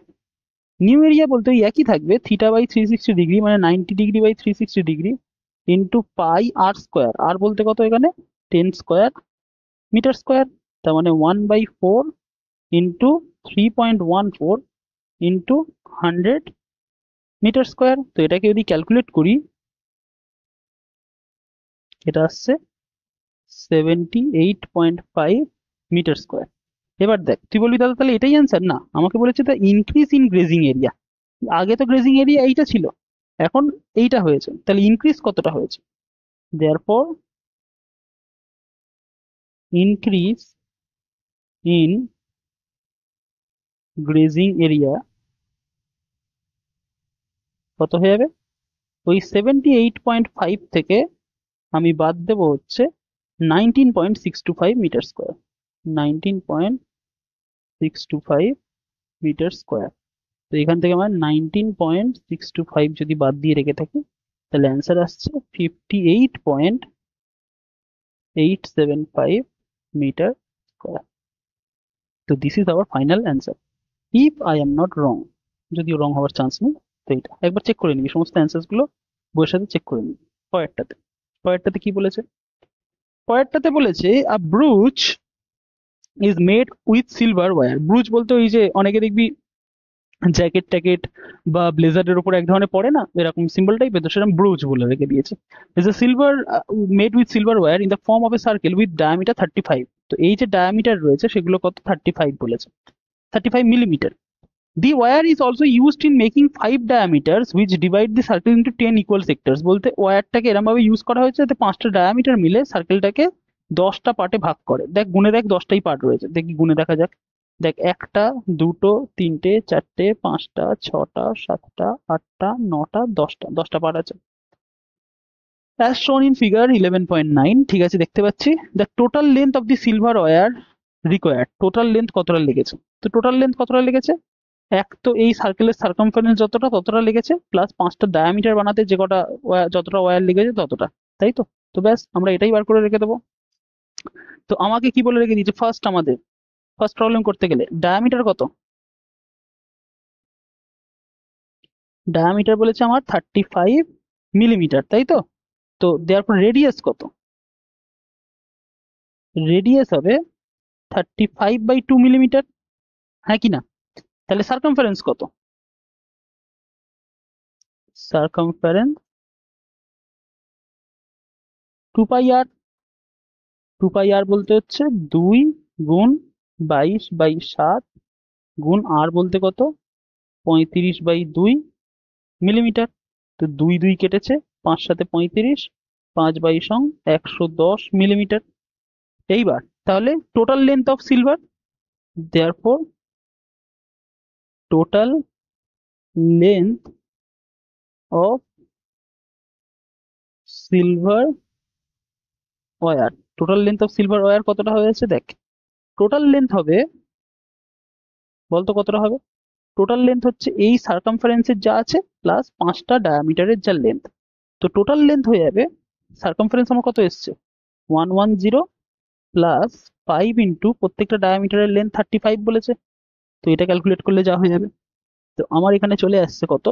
নিউ এরিয়া বলতে ওই একই থাকবে, থিটা বাই 360 ডিগ্রি, মানে 90 degree by 360 degree into pi r square, r বলতে কত এখানে 10 স্কোয়ার মিটার স্কোয়ার, তার মানে 1/4 ইন্টু 3.14 ইন্টু 100 মিটার স্কোয়ার। তো এটাকে যদি ক্যালকুলেট করি, এটা আসছে 78.5 মিটার স্কোয়ার। এবার দেখ তুই বলবি দাদা তাহলে এটাই অ্যান্সার, না, আমাকে বলেছে the increase in grazing area, আগে তো গ্রেজিং এরিয়া এইটা ছিল, এখন এইটা হয়েছে, তাহলে ইনক্রিজ কতটা হয়েছে, therefore increase in grazing area কত হয়ে যাবে, ওই 78.5 থেকে আমি বাদ দেবো হচ্ছে 19.625 মিটার স্কোয়ার, 19.625 মিটার স্কোয়ার। তো এখান থেকে আমার 19.625 যদি বাদ দিয়ে রেখে থাকি, তাহলে অ্যান্সার আসছে 58.875 মিটার স্কোয়ার। তো this is our final answer if I am not wrong. যদিও রং হওয়ার চান্স নেই, তো এটা একবার চেক করে নিবি, সমস্ত অ্যান্সার্স গুলো বইয়ের সাথে চেক করে নিবি। পরেরটাতে পরেরটাতে কি বলেছে? পরেরটাতে বলেছে a brooch is made with silver wire. Brooch বলতে ওই যে অনেকে দেখবি জ্যাকেট ট্যাকেট বা ব্লেজারের উপর এক ধরনের পরে না, এরকম সিম্বল টাইপের, তো সেরকম ব্রুচ বলে রেখে দিয়েছে। Is a silver made with silver wire in the form of a circle with diameter 35। তো এই যে ডায়ামিটার রয়েছে সেগুলো কত? 35 বলেছে, 35 millimetre. The wire is also used in making 5 diameters which divide the circle into 10 equal sectors। বলতে ওয়্যারটাকে এরকম ভাবে ইউজ করা হয়েছে যাতে 5টা ডায়ামিটার মিলে সার্কেলটাকে 10টা পার্টে ভাগ করে। দেখ গুনে দেখ 10টাই পার্ট রয়েছে, দেখি গুনে দেখা যাক। দেখ একটা, দুটো, তিনটে, চারটে, পাঁচটা, ছটা, সাতটা, আটটা, নটা, 10টা পার্ট আছে। As shown in figure 11.9, ঠিক আছে দেখতে পাচ্ছি। The total length of the silver wire required, total length কতটা লেগেছে? তো টোটাল লেন্থ কতটা লেগেছে? এক তো এই সার্কেলের সার্কামফারেন্স যতটা ততটা লেগেছে, প্লাস 5টা ডায়ামিটার বানাতে যে কটা যতটা ওয়্যার লেগেছে ততটা, তাই তো? তো ব্যাস আমরা এটাই বার করে রেখে দেবো। তো আমাকে কি বলে রেখে দিয়েছে? ফার্স্ট আমাদের ফার্স্ট প্রবলেম করতে গেলে ডায়ামিটার কত? ডায়ামিটার বলেছে আমার 35 মিলিমিটার, তাই তো? তো দেওয়ার পর রেডিয়াস কত? রেডিয়াস হবে 35/2 মিলিমিটার, হ্যাঁ কি না? তাহলে সার্কামফারেন্স কত? সার্কামফারেন্স 2 পাই আর। 2 পাই আর বলতে হচ্ছে 2 গুণ 22/7 গুণ আর বলতে কত? 35/2 মিলিমিটার। তো 2 কেটেছে, 5 সাথে 35, 5/সং 110 মিলিমিটার। এইবার তাহলে total length of silver, therefore total length of silver wire, total length of silver wire কতটা হয়েছে দেখ। টোটাল লেন্থ হবে, বলতো কতটা হবে? টোটাল লেন্থ হচ্ছে এই সার্কামফারেন্সের যা আছে প্লাস 5টা ডায়ামিটারের যা লেন্থ। তো টোটাল লেন্থ হয়ে যাবে, সার্কামফারেন্স আমার কত এসছে? 110 প্লাস 5 ইন্টু প্রত্যেকটা ডায়ামিটারের লেন্থ 35 বলেছে। তো এটা ক্যালকুলেট করলে যা হয়ে যাবে। তো আমার এখানে চলে আসছে কত?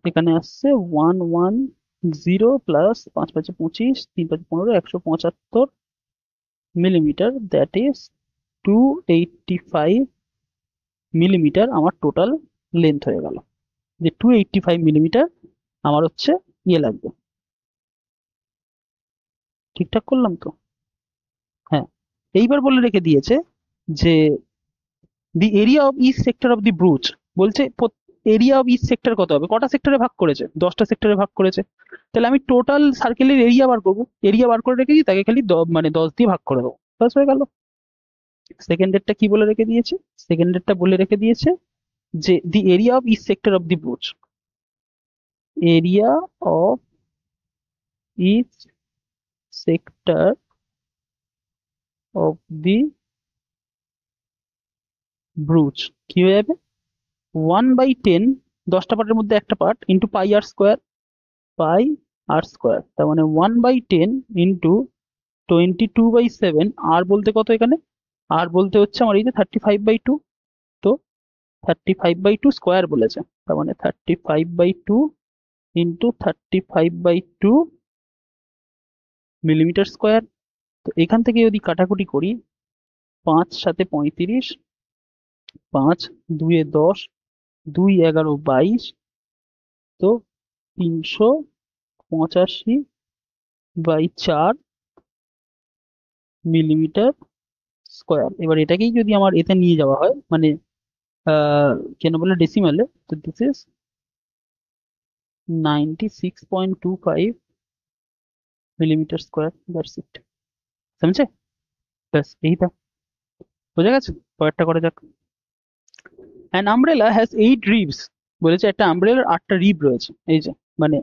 এখানে আসছে 110 plus 5×5 = 25, 3×5 = 15, 175 millimetre, that is 285 millimetre আমার টোটাল লেন্থ হয়ে গেল। যে 285 মিলিমিটার আমার হচ্ছে ইয়ে লাগবে। ঠিকঠাক করলাম তো? হ্যাঁ। এইবার বলে রেখে দিয়েছে যে the area of each sector of the brooch. বলছে এরিয়া অফ ইচ সেক্টর কত হবে? কটা সেক্টরে ভাগ করেছে? 10টা সেক্টরে ভাগ করেছে। তাহলে আমি টোটাল সার্কেলের এরিয়া বার করবো। এরিয়া বার করে রেখেছি, তাকে খালি মানে 10 দিয়ে ভাগ করে দেবো, ব্যাস হয়ে গেল। সেকেন্ডেরটা কি বলে রেখে দিয়েছে? সেকেন্ডেরটা বলে রেখে দিয়েছে যে the area of each sector of the brooch, area of each sector of the brooch কি হয়ে যাবে? 1/10, 10টা পার্টের মধ্যে একটা part, into pi r square. তার মানে 1/10 ইন্টু 22/7। আর বলতে কত এখানে? আর বলতে হচ্ছে আমার এই যে 35/2। তো 35/2 স্কোয়ার বলেছে, তার মানে 35/2 ইন্টু 35/2 মিলিমিটার স্কোয়ার। তো এখান থেকে যদি কাটাকুটি করি, 5 সাথে 35, 5 2 10, 2 11 22, তো 385/4 মিলিমিটার স্কোয়ার। এবার এটাকেই যদি আমার এতে নিয়ে যাওয়া হয়, মানে কেন বলে ডেসিমালে, তো this is 96.25 millimetre square, that's it. সমঝে? ব্যাস এইটা বোঝা গেছে। পরেরটা করা যাক। An umbrella has 8 ribs. বলেছে একটা আমব্রেলার 8টা রিব রয়েছে। এই যে মানে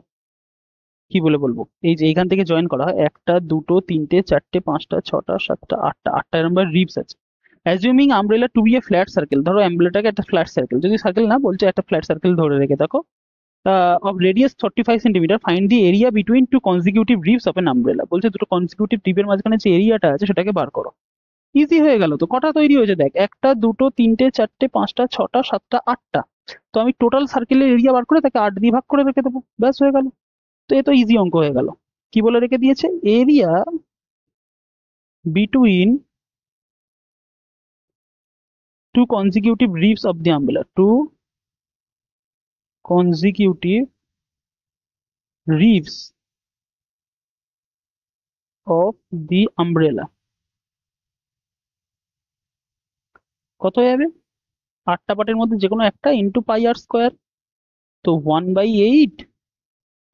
কি বলে বলবো, এই যে এখান থেকে জয়েন করা হয়, একটা, দুটো, তিনটে, চারটে, পাঁচটা, ছটা, সাতটা, আটটা, 8টা এরকম রিবস আছে। Assuming umbrella two B A flat circle, ধরো অ্যাম্ব্রেলাটাকে একটা ফ্ল্যাট সার্কেল, যদি সার্কেল না বলছে একটা ফ্ল্যাট সার্কেল ধরে রেখে দেখো, of radius 35 centimetre, find the area between two consecutive ribs of an umbrella। বলছে দুটো কনজিকিউটিভ রিবের মাঝখানে যে এরিয়াটা আছে সেটাকে বার করো। ইজি হয়ে গেল তো, কটা তৈরি হয়েছে দেখ, একটা দুটো তিনটে চারটে পাঁচটা ছটা সাতটা আটটা। তো আমি টোটাল সার্কেলের এরিয়া বার করে তাকে 8 দিয়ে ভাগ করে রেখে দেবো, ব্যাস হয়ে গেল। তো এ তো ইজি অঙ্ক হয়ে গেল। কি বলে রেখে দিয়েছে, area between two consecutive ribs of the umbrella, two consecutive ribs of the umbrella কত হয়ে যাবে, 8টা পার্টের মধ্যে যে কোনো একটা ইন্টু পাই আর স্কোয়ার। তো 1/8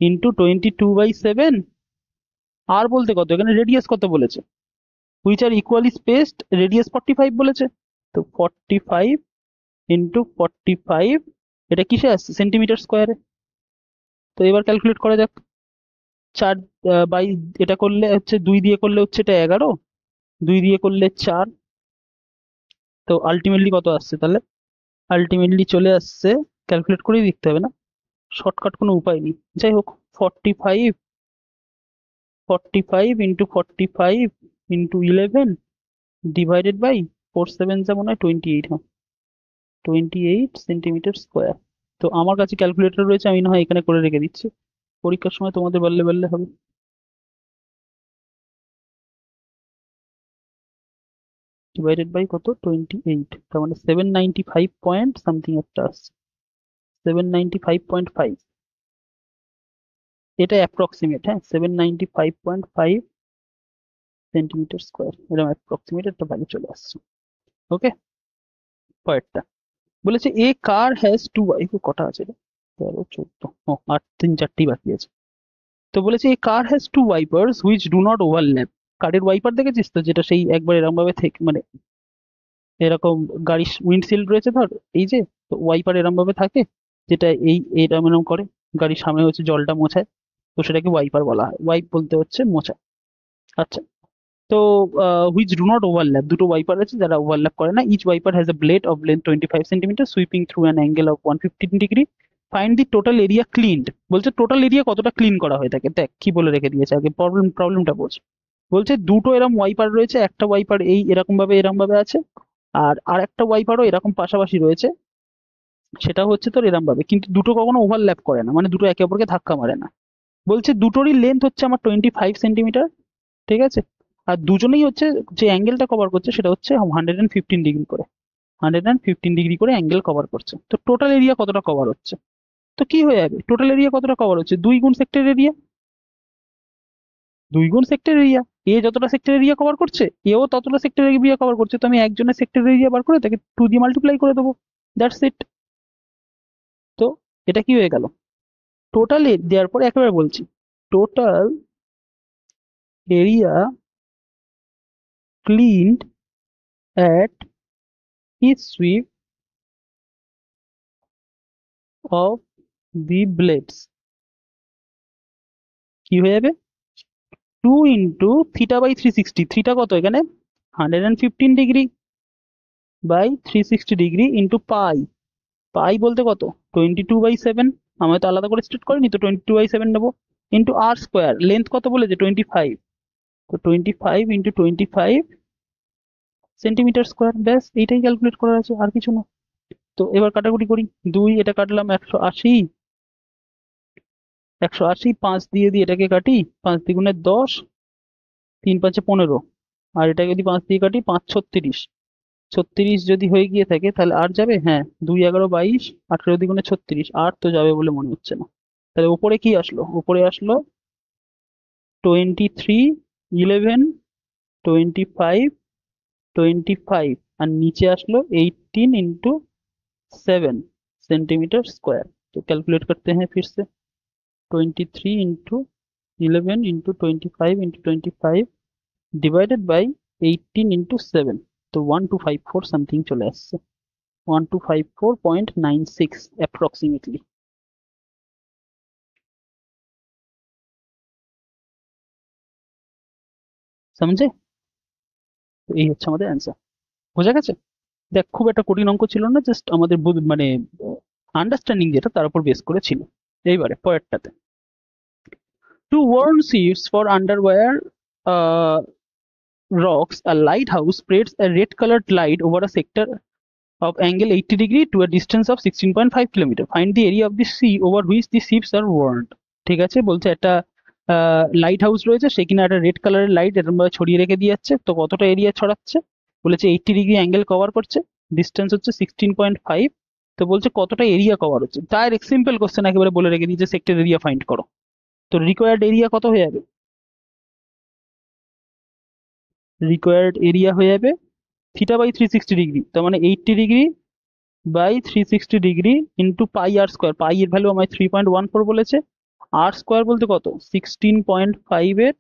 ইন্টু 22/7। আর বলতে কত, এখানে রেডিয়াস কত বলেছে, which are equally spaced, radius 45 বলেছে। তো 45 ইন্টু 45, এটা কিসে আসছে, সেন্টিমিটার স্কোয়ারে। তো এবার ক্যালকুলেট করা যাক। 4 বাই, এটা করলে হচ্ছে 2 দিয়ে করলে হচ্ছে এটা 11, 2 দিয়ে করলে 4। তো আলটিমেটলি কত আসছে তাহলে, আলটিমেটলি চলে আসছে, ক্যালকুলেট করেই দেখতে হবে না, শর্টকাট কোনো উপায় নেই, যাই হোক 45, 45 ইন্টু 45 ইন্টু 11 ডিভাইডেড বাই 4/7 যা মনে হয় 28, হ্যাঁ 28 সেন্টিমিটার স্কোয়ার। তো আমার কাছে ক্যালকুলেটর রয়েছে, আমি না হয় এখানে করে রেখে দিচ্ছি, পরীক্ষার সময় তোমাদের বললে বললে হবে। ডিভাইডেড বাই কত, 28, তার মানে 795 পয়েন্ট সামথিং একটা আসছে, 795.5। এটা অ্যাপ্রক্সিমেট, হ্যাঁ 795.5 সেন্টিমিটার স্কোয়ার, এরকম অ্যাপ্রক্সিমেট একটা ভ্যালু চলে আসছে। ওকে, পরেরটা বলেছে a car has two wife, কটা আছে রে, 13 14, ও আর 3 4টি বাকি আছে। তো বলেছে a car has two wipers which do not overlap. কারের ওয়াইপার দেখেছিস তো, যেটা সেই একবার এরকম ভাবে থেকে মানে এরকম গাড়ির উইন্ডশিল্ড রয়েছে ধর, এই যে, তো ওয়াইপার এরকম ভাবে থাকে, যেটা এরম এরম করে গাড়ির সামনে হচ্ছে জলটা মোছায়, তো সেটাকে ওয়াইপার বলা হয়, ওয়াইপ বলতে হচ্ছে মোছা। আচ্ছা, তো হুইচ ডু নট ওভারল্যাপ, দুটো ওয়াইপার আছে যারা ওভারল্যাপ করে না, each wiper has a blade of length 25 centimetre sweeping through an angle of 115 degree, find the total area cleaned. বলছে টোটাল এরিয়া কতটা ক্লিন করা হয়ে থাকে, দেখ কি বলে রেখে দিয়েছে, আগে প্রবলেমটা বোঝ। বলছে দুটো এরকম ওয়াইপার রয়েছে, একটা ওয়াইপার এই এরকম ভাবে আছে, আর একটা ওয়াইপারও এরকম পাশাপাশি রয়েছে, সেটা হচ্ছে তোর এরম ভাবে, কিন্তু দুটো কখনো ওভারল্যাপ করে না, মানে দুটো একে অপরকে ধাক্কা মারে না। বলছে দুটোরই লেন্থ হচ্ছে আমার 25 সেন্টিমিটার, ঠিক আছে, আর দুজনেই হচ্ছে যে অ্যাঙ্গেলটা কভার করছে সেটা হচ্ছে 115 ডিগ্রি করে, 115 ডিগ্রি করে অ্যাঙ্গেল কভার করছে। তো টোটাল এরিয়া কতটা কভার হচ্ছে, তো কি হয়ে যাবে, টোটাল এরিয়া কতটা কভার হচ্ছে, 2 গুণ সেক্টর এরিয়া, 2 গুণ সেক্টর এরিয়া, এ যতটা সেক্টর এরিয়া কভার করছে এও ততটা সেক্টর এরিয়া কভার করছে, তো আমি একজনের সেক্টর এরিয়া বার করে তাকে 2 দিয়ে মাল্টিপ্লাই করে দেবো, দ্যাটস ইট। তো এটা কি হয়ে গেল, টোটাল দেওয়ার পরে একেবারে বলছি, total area cleaned at each sweep of the blades কি হয়ে যাবে, 2 ইন্টু থিটা বাই 360, থিটা কত এখানে 115 degree by 360 degree into pi, pi বলতে কত 22/7, আমি তো আলাদা করে স্টেট করিনি, তো 22/7 নেবো, ইন্টু আর স্কোয়ার, লেন্থ কত বলেছে 25, তো 25 ইন্টু 25 সেন্টিমিটার স্কোয়ার, ব্যাস এইটাই ক্যালকুলেট করা আছে, আর কিছু না। তো এবার কাটাকুটি করি, 2 এটা কাটলাম 180, 180 5 দিয়ে এটাকে কাটি, 5 × 10, 3×5 = 15, আর এটাকে যদি 5 দিয়ে কাটি 5×36, 36 যদি হয়ে গিয়ে থাকে তাহলে আর যাবে, হ্যাঁ 2 11 22, 18 দ্বিগুণে 36, আর তো যাবে বলে মনে হচ্ছে না। তাহলে উপরে কি আসলো, উপরে আসলো 23 11 25 25, আর নিচে আসলো 18 × 7 सेंटीमीटर स्क्वायर। तो कैलकुलेट करते हैं फिर से, 23 × 11 × 25 × 25 ডিভাইডেড বাই 18 × 7, তো 1254 সামথিং চলে আসছে, 1254.96 অ্যাপ্রক্সিমেটলি। समझे, তো এই হচ্ছে আমাদের অ্যান্সার। বোঝা গেছে? দেখ, খুব একটা কঠিন অঙ্ক ছিল না, জাস্ট আমাদের মানে আন্ডারস্ট্যান্ডিং যেটা তার উপর বেস করে ছিল। এইবারে পরেরটাতে, to warn ships for underwater rocks, a lighthouse spreads a red colored light over a sector of angle 80 degree to a distance of 16.5 kilometer. Find the area of the sea over which the ships are warned. ঠিক আছে, বলছে একটা light house রয়েছে, সে কিনা একটা red কালারের light এরকম ভাবে ছড়িয়ে রেখে দিয়ে যাচ্ছে। তো কতটা এরিয়া ছড়াচ্ছে? বলেছে 80 ডিগ্রি অ্যাঙ্গেল কভার করছে, ডিস্টেন্স হচ্ছে 16.5। তো বলছে কতটা এরিয়া কভার হচ্ছে। ডাইরেক্ট সিম্পল কোশ্চেন একেবারে বলে রেখে দিয়েছে, সেক্টর এরিয়া ফাইন্ড করো। তো রিকোয়ার্ড এরিয়া কত হয়ে যাবে? রিকোয়ার্ড এরিয়া হয়ে যাবে θ/360 ডিগ্রি, তার মানে 80 degree by 360 degree into pi r square. Pi এর ভ্যালু আমায় 3.14 বলেছে, আর স্কোয়ার বলতে কত? 16.5 এর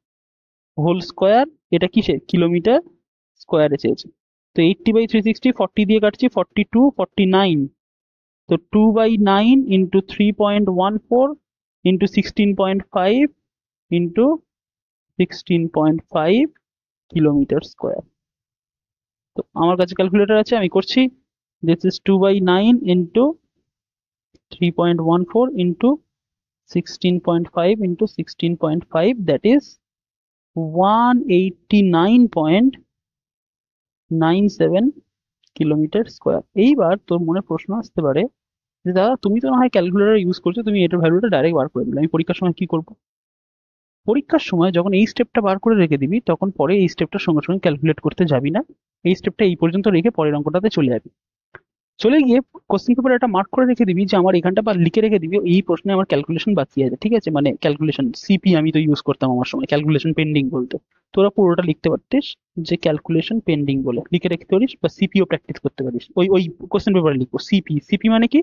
হোল স্কোয়ার। এটা কিসের? কিলোমিটার স্কোয়ারে চেয়েছে। তো 80/360, 40 দিয়ে কাটছি, 42, 49। তো 2/9 into 3.14 into 16.5 into 16.5 kilometre square. তো আমার কাছে ক্যালকুলেটর আছে, আমি করছি। This is 2/9 into 3.14 into 16.5 into 16.5, that is 189.97 kilometre square. এইবার তোর মনে প্রশ্ন আসতে পারে যে দাদা, তুমি তো না হয় ক্যালকুলেটর ইউজ করছো, তুমি এটার ভ্যালুটা ডাইরেক্ট বার করে দিলে, আমি পরীক্ষার সময় কি করবো? পরীক্ষার সময় যখন এই স্টেপটা বার করে রেখে দিবি, তখন পরে এই স্টেপটার সঙ্গে সঙ্গে ক্যালকুলেট করতে যাবি না। এই স্টেপটা এই পর্যন্ত রেখে পরের অঙ্কটাতে চলে যাবি। চলে গিয়ে কোশ্চেন পেপারে একটা মার্ক করে রেখে দিবি যে আমার এখানটা, বা লিখে রেখে দিবি এই প্রশ্নে আমার ক্যালকুলেশন বাকি আছে। ঠিক আছে, মানে ক্যালকুলেশন সিপি আমি তো ইউজ করতাম আমার সময়, ক্যালকুলেশন পেন্ডিং বলতে। তোরা পুরোটা লিখতে পারতিস যে ক্যালকুলেশন পেন্ডিং বলে লিখে রাখতে পারিস, বা সিপিও প্র্যাকটিস করতে পারিস। ওই ওই কোশ্চেন পেপারে লিখবো সিপি। সিপি মানে কি?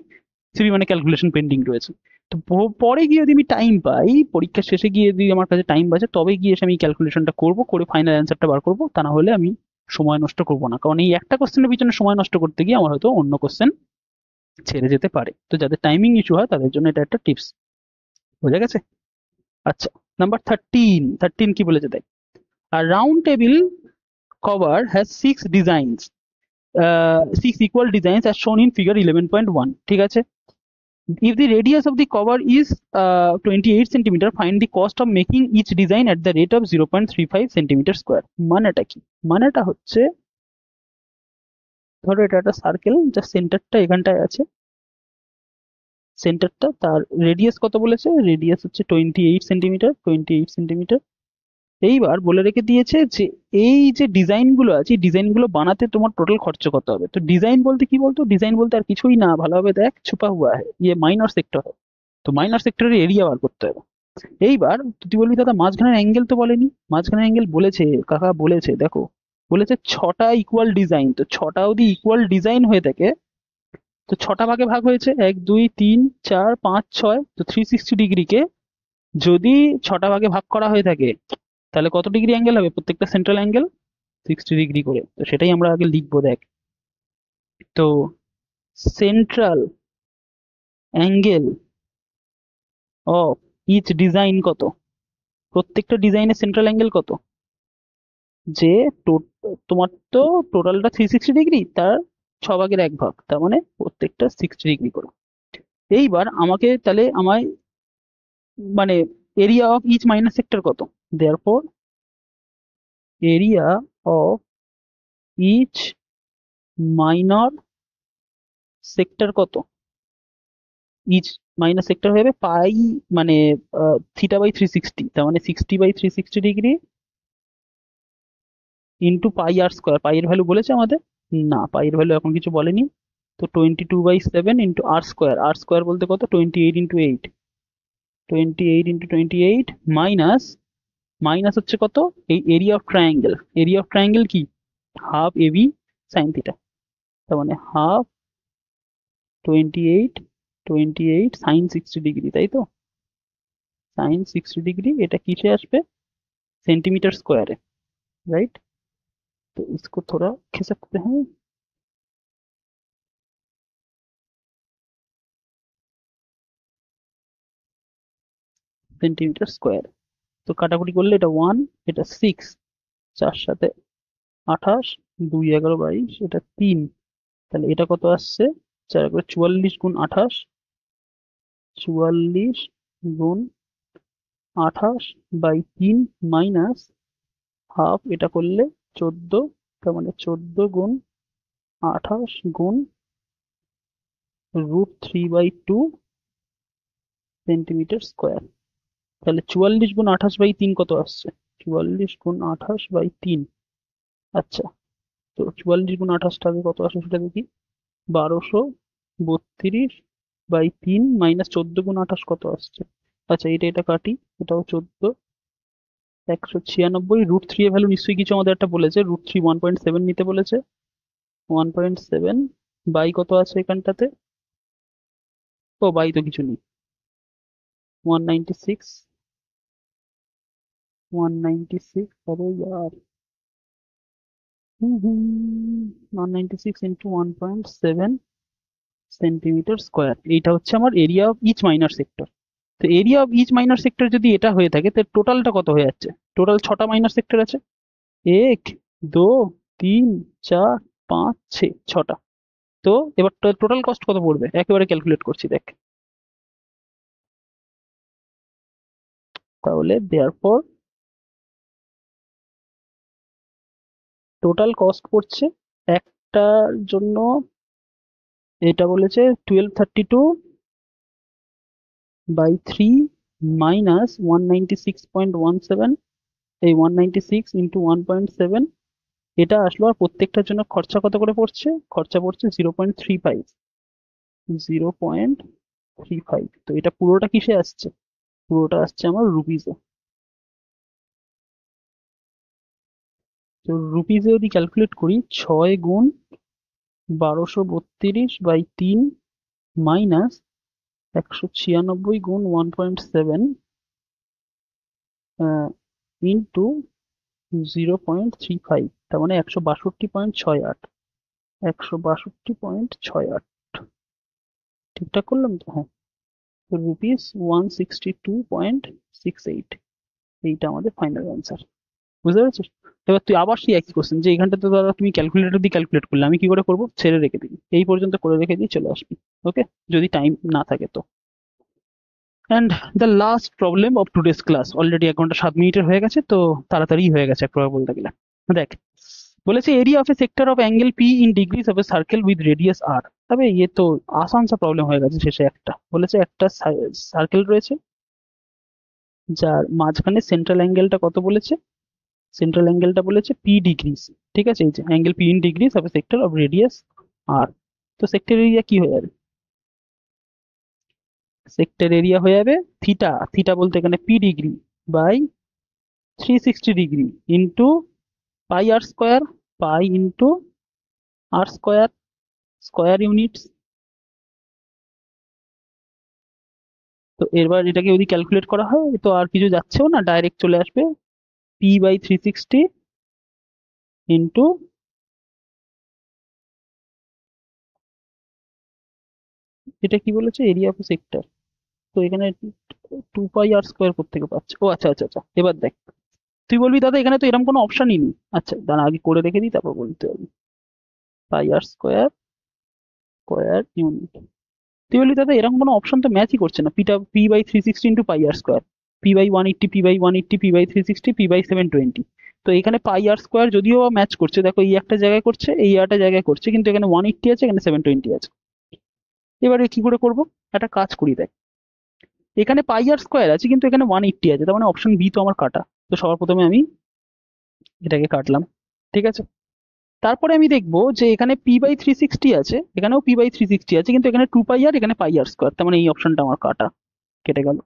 সিপি মানে ক্যালকুলেশন পেন্ডিং রয়েছে। তো পরে গিয়ে যদি আমি টাইম পাই, পরীক্ষার শেষে গিয়ে যদি আমার কাছে টাইম বাঁচে, তবে গিয়ে এসে আমি ক্যালকুলেশনটা করবো, করে ফাইনাল অ্যান্সারটা বার করবো। তা না হলে আমি সময় নষ্ট করবো না, কারণ এই একটা কোশ্চেনের পিছনে সময় নষ্ট করতে গিয়ে আমার হয়তো অন্য কোশ্চেন ছেড়ে যেতে পারে। তো যাদের টাইমিং ইস্যু হয় তাদের জন্য এটা একটা টিপস। বোঝা গেছে? আচ্ছা, নাম্বার 13 কি বলেছে দেখ। আর round table cover has 6 designs, 6 equal designs as shown in figure 11.1। ঠিক আছে, if the radius of the cover is 28 centimeter, find the cost of making each design at the rate of 0.35 centimeter square। মানেটা কি? মানেটা হচ্ছে, ধরো এটা একটা circle, যার সেন্টারটা এখানটায় আছে, সেন্টারটা, তার রেডিয়াস কত বলেছে? রেডিয়াস হচ্ছে 28 সেন্টিমিটার, 28 সেন্টিমিটার। এইবার বলে রেখে দিয়েছে যে এই যে ডিজাইন গুলো আছে, ডিজাইন গুলো বানাতে তোমার টোটাল খরচ কত হবে। তো ডিজাইন বলতে কি বলতো? ডিজাইন বলতে আর কিছুই না, ভালোভাবে দেখ, ছুপা হুয়া है ये মাইনর সেক্টর है। তো মাইনর সেক্টরের এরিয়া বার করতে হবে। এইবার তুই বলবি দাদা মাঝখানের অ্যাঙ্গেল তো বলেনি। মাঝখানের অ্যাঙ্গেল বলেছে, কাকা বলেছে, দেখো বলেছে 6টা ইকুয়াল ডিজাইন। তো 6টা যদি ইকুয়াল ডিজাইন হয়ে থাকে, তো 6টা ভাগে ভাগ হয়েছে, 1 2 3 4 5 6। তো 360 ডিগ্রিকে যদি 6টা ভাগে ভাগ করা হয়ে থাকে, তাহলে কত ডিগ্রি অ্যাঙ্গেল হবে? প্রত্যেকটা সেন্ট্রাল অ্যাঙ্গেল 60 ডিগ্রি করে। তো সেটাই আমরা আগে লিখবো, দেখ। তো central angle of each design কত? প্রত্যেকটা ডিজাইনের সেন্ট্রাল অ্যাঙ্গেল কত? যে তোমার তো টোটালটা 360 ডিগ্রি, তার 6 ভাগের 1 ভাগ, তার মানে প্রত্যেকটা 60 ডিগ্রি করে। এইবার আমাকে তাহলে আমায় মানে area of each minus sector কত? Therefore area of each minor sector কত? ইচ মাইনাস সেক্টর হয়ে যাবে পাই, মানে θ/360, তার মানে 60/360 degree into pi r square. Pi এর ভ্যালু বলেছে আমাদের? না, পাই এর ভ্যালু এখন কিছু বলেনি। তো 22/7 ইন্টু আর স্কোয়ার। আর স্কোয়ার বলতে কত? 28 × 8, 28 × 28 মাইনাস, মাইনাস হচ্ছে কত? এই area of triangle. Area of triangle কি? Half AB sine theta. তার মানে হাফ 28 সাইন 60 ডিগ্রি, তাই তো? साइन 60 डिग्री, এটা কিসে আসবে? सेंटीमीटर स्क्वायर है, राइट? तो इसको थोड़ा खिसकते हैं। Centimetre square. তো কাটাকুটি করলে এটা 1, এটা 6, 4 সাথে 28, 2 11 22, এটা 3, তাহলে এটা কত আসছে? 4 করে 44 গুণ 28, 44 গুণ 28 বাই 3 মাইনাস হাফ, এটা করলে 14, তার মানে 14 গুণ 28 গুণ √3/2 সেন্টিমিটার স্কোয়ার। তাহলে 44 গুণ 28 বাই 3 কত আসছে? 44 গুণ 28 বাই 3। আচ্ছা, তো 44 গুণ 28 আগে কত আসে সেটা দেখি। 1232 বাই 3 মাইনাস 14 গুণ 28 কত আসছে? আচ্ছা, এটা কাটি, এটাও 14, 196, √3 এর ভ্যালু নিশ্চয়ই কিছু আমাদের একটা বলেছে, √3 1.7 নিতে বলেছে। 1.7 বাই কত আছে এখানটাতে? ও বাই তো কিছু নেই, 196, 196, আরে यार, 196 ইন্টু 1.7 সেন্টিমিটার স্কোয়ার, এইটা হচ্ছে আমার area of each minor sector. তো area of each minor sector যদি এটা হয়ে থাকে, তো টোটালটা কত হয়ে যাচ্ছে? টোটাল 6টা মাইনর সেক্টর আছে, 1 2 3 4 5 6, 6টা। তো এবার টোটাল কস্ট কত পড়বে একেবারে ক্যালকুলেট করছি দেখ। তাহলে দেয়ারফর টোটাল কস্ট পড়ছে একটার জন্য, এটা বলেছে 1232 বাই 3 মাইনাস 196.17, এই 196 ইন্টু 1.7, এটা আসলো। আর প্রত্যেকটার জন্য খরচা কত করে পড়ছে? খরচা পড়ছে 0.35, 0.35। তো এটা পুরোটা কিসে আসছে? পুরোটা আসছে আমার রুপিসে। তো রুপিসে যদি ক্যালকুলেট করি, 6 গুণ 1232 বাই 3 মাইনাস 196 গুণ 1.7 ইন্টু 0.35, তার মানে 162.68, 162.68। ঠিকঠাক করলাম তো? হ্যাঁ, তো √162.68, এইটা আমাদের ফাইনাল অ্যান্সার। বুঝতে পেরেছিস? এবার তুই আবার সেই একই কোশ্চেন, যে এখানটাতে দাদা তুমি ক্যালকুলেটর দিয়ে ক্যালকুলেট করলে, আমি কি করে করবো? ছেড়ে রেখে দিবি, এই পর্যন্ত করে রেখে দিয়ে চলে আসবি। ওকে, যদি টাইম না থাকে তো। And the last problem of today's class, already 1 ঘন্টা 7 মিনিটের হয়ে গেছে, তো তাড়াতাড়ি হয়ে গেছে এক প্রকার বলতে গেলে। দেখ, বলেছে area of a sector of angle p in degrees of a circle with radius r. তবে ইয়ে তো আসান সা প্রবলেম হয়ে গেছে শেষে। একটা বলেছে একটা সার্কেল রয়েছে যার মাঝখানে সেন্ট্রাল অ্যাঙ্গেলটা কত বলেছে? সেন্ট্রাল অ্যাঙ্গেলটা বলেছে পি ডিগ্রিজ। ঠিক আছে, এই যে angle p in degrees of a sector of radius r. তো সেক্টর এরিয়া কি হয়ে যাবে? সেক্টর এরিয়া হয়ে যাবে থিটা, থিটা বলতে এখানে p degree by 360 degree into pi r square, pi into r square, square units. তো এবার এটাকে যদি ক্যালকুলেট করা হয়, তো আর কিছু যাচ্ছেও না, ডাইরেক্ট চলে আসবে p/360 ইন্টু, এটা কি বলেছে? Area of sector. তো এখানে 2πr² কোত্থেকে পাচ্ছে? ও আচ্ছা আচ্ছা আচ্ছা, এবার দেখ, তুই বলবি দাদা এখানে তো এরকম কোনো অপশনই নেই। আচ্ছা দাঁড়া, আগে করে রেখে দিই, তারপর বলতে হবে। πr² স্কোয়ার ইউনিট, তুই বললি দাদা এরকম কোনো অপশন তো ম্যাচই করছে না। p/360 into πr², p/180, p/180, p/360, p/720। তো এখানে πr² যদিও ম্যাচ করছে, দেখো এই একটা জায়গায় করছে, এই একটা জায়গায় করছে, কিন্তু এখানে 180 আছে, এখানে 720 আছে। এবারে কি করে করব? একটা কাজ করি দেখ, এখানে πr² আছে কিন্তু এখানে 180 আছে, তার মানে অপশন বি তো আমার কাটা। তো সবার প্রথমে আমি এটাকে কাটলাম, ঠিক আছে। তারপরে আমি দেখবো যে এখানে p/360 আছে, এখানেও p/360 আছে, কিন্তু এখানে 2πr, এখানে πr², তার মানে এই অপশনটা আমার কাটা, কেটে গেল।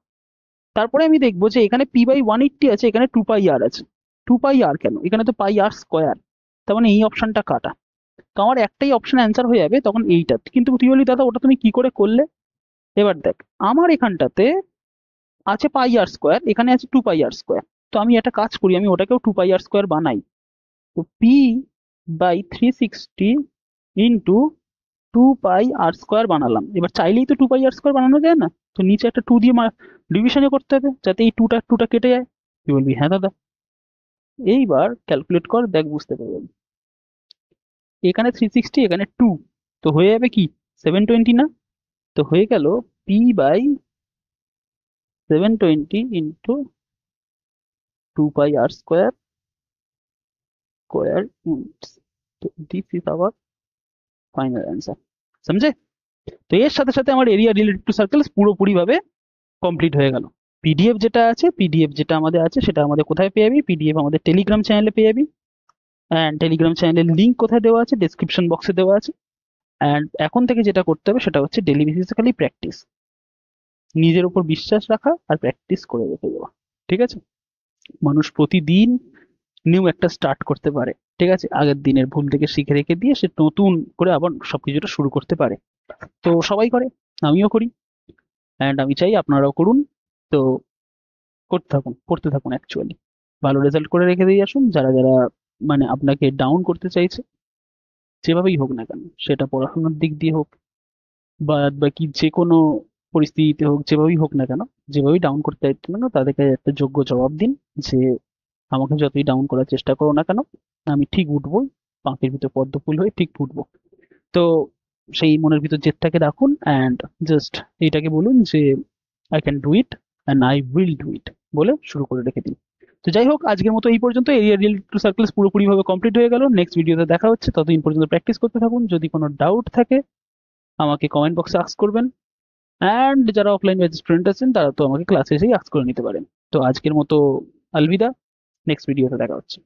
তারপরে আমি দেখবো যে এখানে p/180 আছে, এখানে 2πr আছে। 2πr কেন? এখানে তো πr², তার মানে এই অপশনটা কাটা। তো আমার একটাই অপশন অ্যান্সার হয়ে যাবে তখন এইটা। কিন্তু তুই বলি দাদা ওটা তুমি কি করে করলে? এবার দেখ, আমার এখানটাতে আছে πr², এখানে আছে 2πr²। তো আমি একটা কাজ করি, আমি ওটাকেও 2πr² বানাই। তো p/360 ইন্টু 2πr² বানালাম। এবার চাইলেই তো 2πr² বানানো যায় না, তো নিচে একটা 2 দিয়ে ডিভিশনে করতে হবে যাতে এই টুটা টুটা কেটে যায়। তুই বলবি হ্যাঁ দাদা। এইবার ক্যালকুলেট কর, দেখ বুঝতে পারবি। এখানে 360, এখানে 2, তো হয়ে যাবে কি 720 না? তো হয়ে গেল p by 720 into 2 pi r square units. তো this is our final answer. সমঝে? তো এর সাথে সাথে আমার এরিয়া রিলেটেড টু সার্কেলস পুরোপুরি ভাবে কমপ্লিট হয়ে গেল। পিডিএফ যেটা আছে, পিডিএফ যেটা আমাদের আছে সেটা আমাদের কোথায় পেয়ে যাবি? পিডিএফ আমাদের টেলিগ্রাম চ্যানেলে পেয়ে যাবি। অ্যান্ড টেলিগ্রাম চ্যানেলের লিঙ্ক কোথায় দেওয়া আছে? ডেসক্রিপশন বক্সে দেওয়া আছে। অ্যান্ড এখন থেকে যেটা করতে হবে সেটা হচ্ছে ডেলি বেসিসে খালি প্র্যাকটিস, নিজের উপর বিশ্বাস রাখা আর প্র্যাকটিস করে রেখে যাওয়া। ঠিক আছে? মানুষ প্রতিদিন নিউ একটা স্টার্ট করতে পারে। ঠিক আছে? আগের দিনের ভুল থেকে শিখে রেখে দিয়ে সে নতুন করে আবার সবকিছুটা শুরু করতে পারে। তো সবাই করে, আমিও করি, অ্যান্ড আমি চাই আপনারাও করুন। তো করতে থাকুন, পড়তে থাকুন অ্যাকচুয়ালি। ভালো রেজাল্ট করে রেখে দিয়ে আসুন। যারা যারা মানে আপনাকে ডাউন করতে চাইছে, যেভাবেই হোক না কেন, সেটা পড়াশোনার দিক দিয়ে হোক বা বাকি যে কোনো পরিস্থিতিতে হোক, যেভাবেই হোক না কেন, যেভাবেই ডাউন করতে চাইছেন না কেন, তাদেরকে একটা যোগ্য জবাব দিন যে আমাকে যতই ডাউন করার চেষ্টা করো না কেন, আমি ঠিক উঠবো, পাঁকের ভিতর পদ্ম ফুল হয়ে ঠিক উঠবো। তো সেই মনের ভিতর জেদটাকে রাখুন, অ্যান্ড জাস্ট এইটাকে বলুন যে I can do it and I will do it, বলে শুরু করে রেখে দিন। তো যাই হোক, আজকের মতো এই পর্যন্ত। এরিয়া রিয়েল টু সার্কেলস পুরোপুরিভাবে কমপ্লিট হয়ে গেল। নেক্সট ভিডিওতে দেখা হচ্ছে, ততদিন পর্যন্ত প্র্যাকটিস করতে থাকুন। যদি কোনো ডাউট থাকে আমাকে কমেন্ট বক্সে আস্ক করবেন, অ্যান্ড যারা অফলাইন ব্যাচ স্টুডেন্ট আছেন তারা তো আমাকে ক্লাসে এসেই আস্ক করে নিতে পারেন। তো আজকের মতো আলবিদা, নেক্সট ভিডিওতে দেখা হচ্ছে।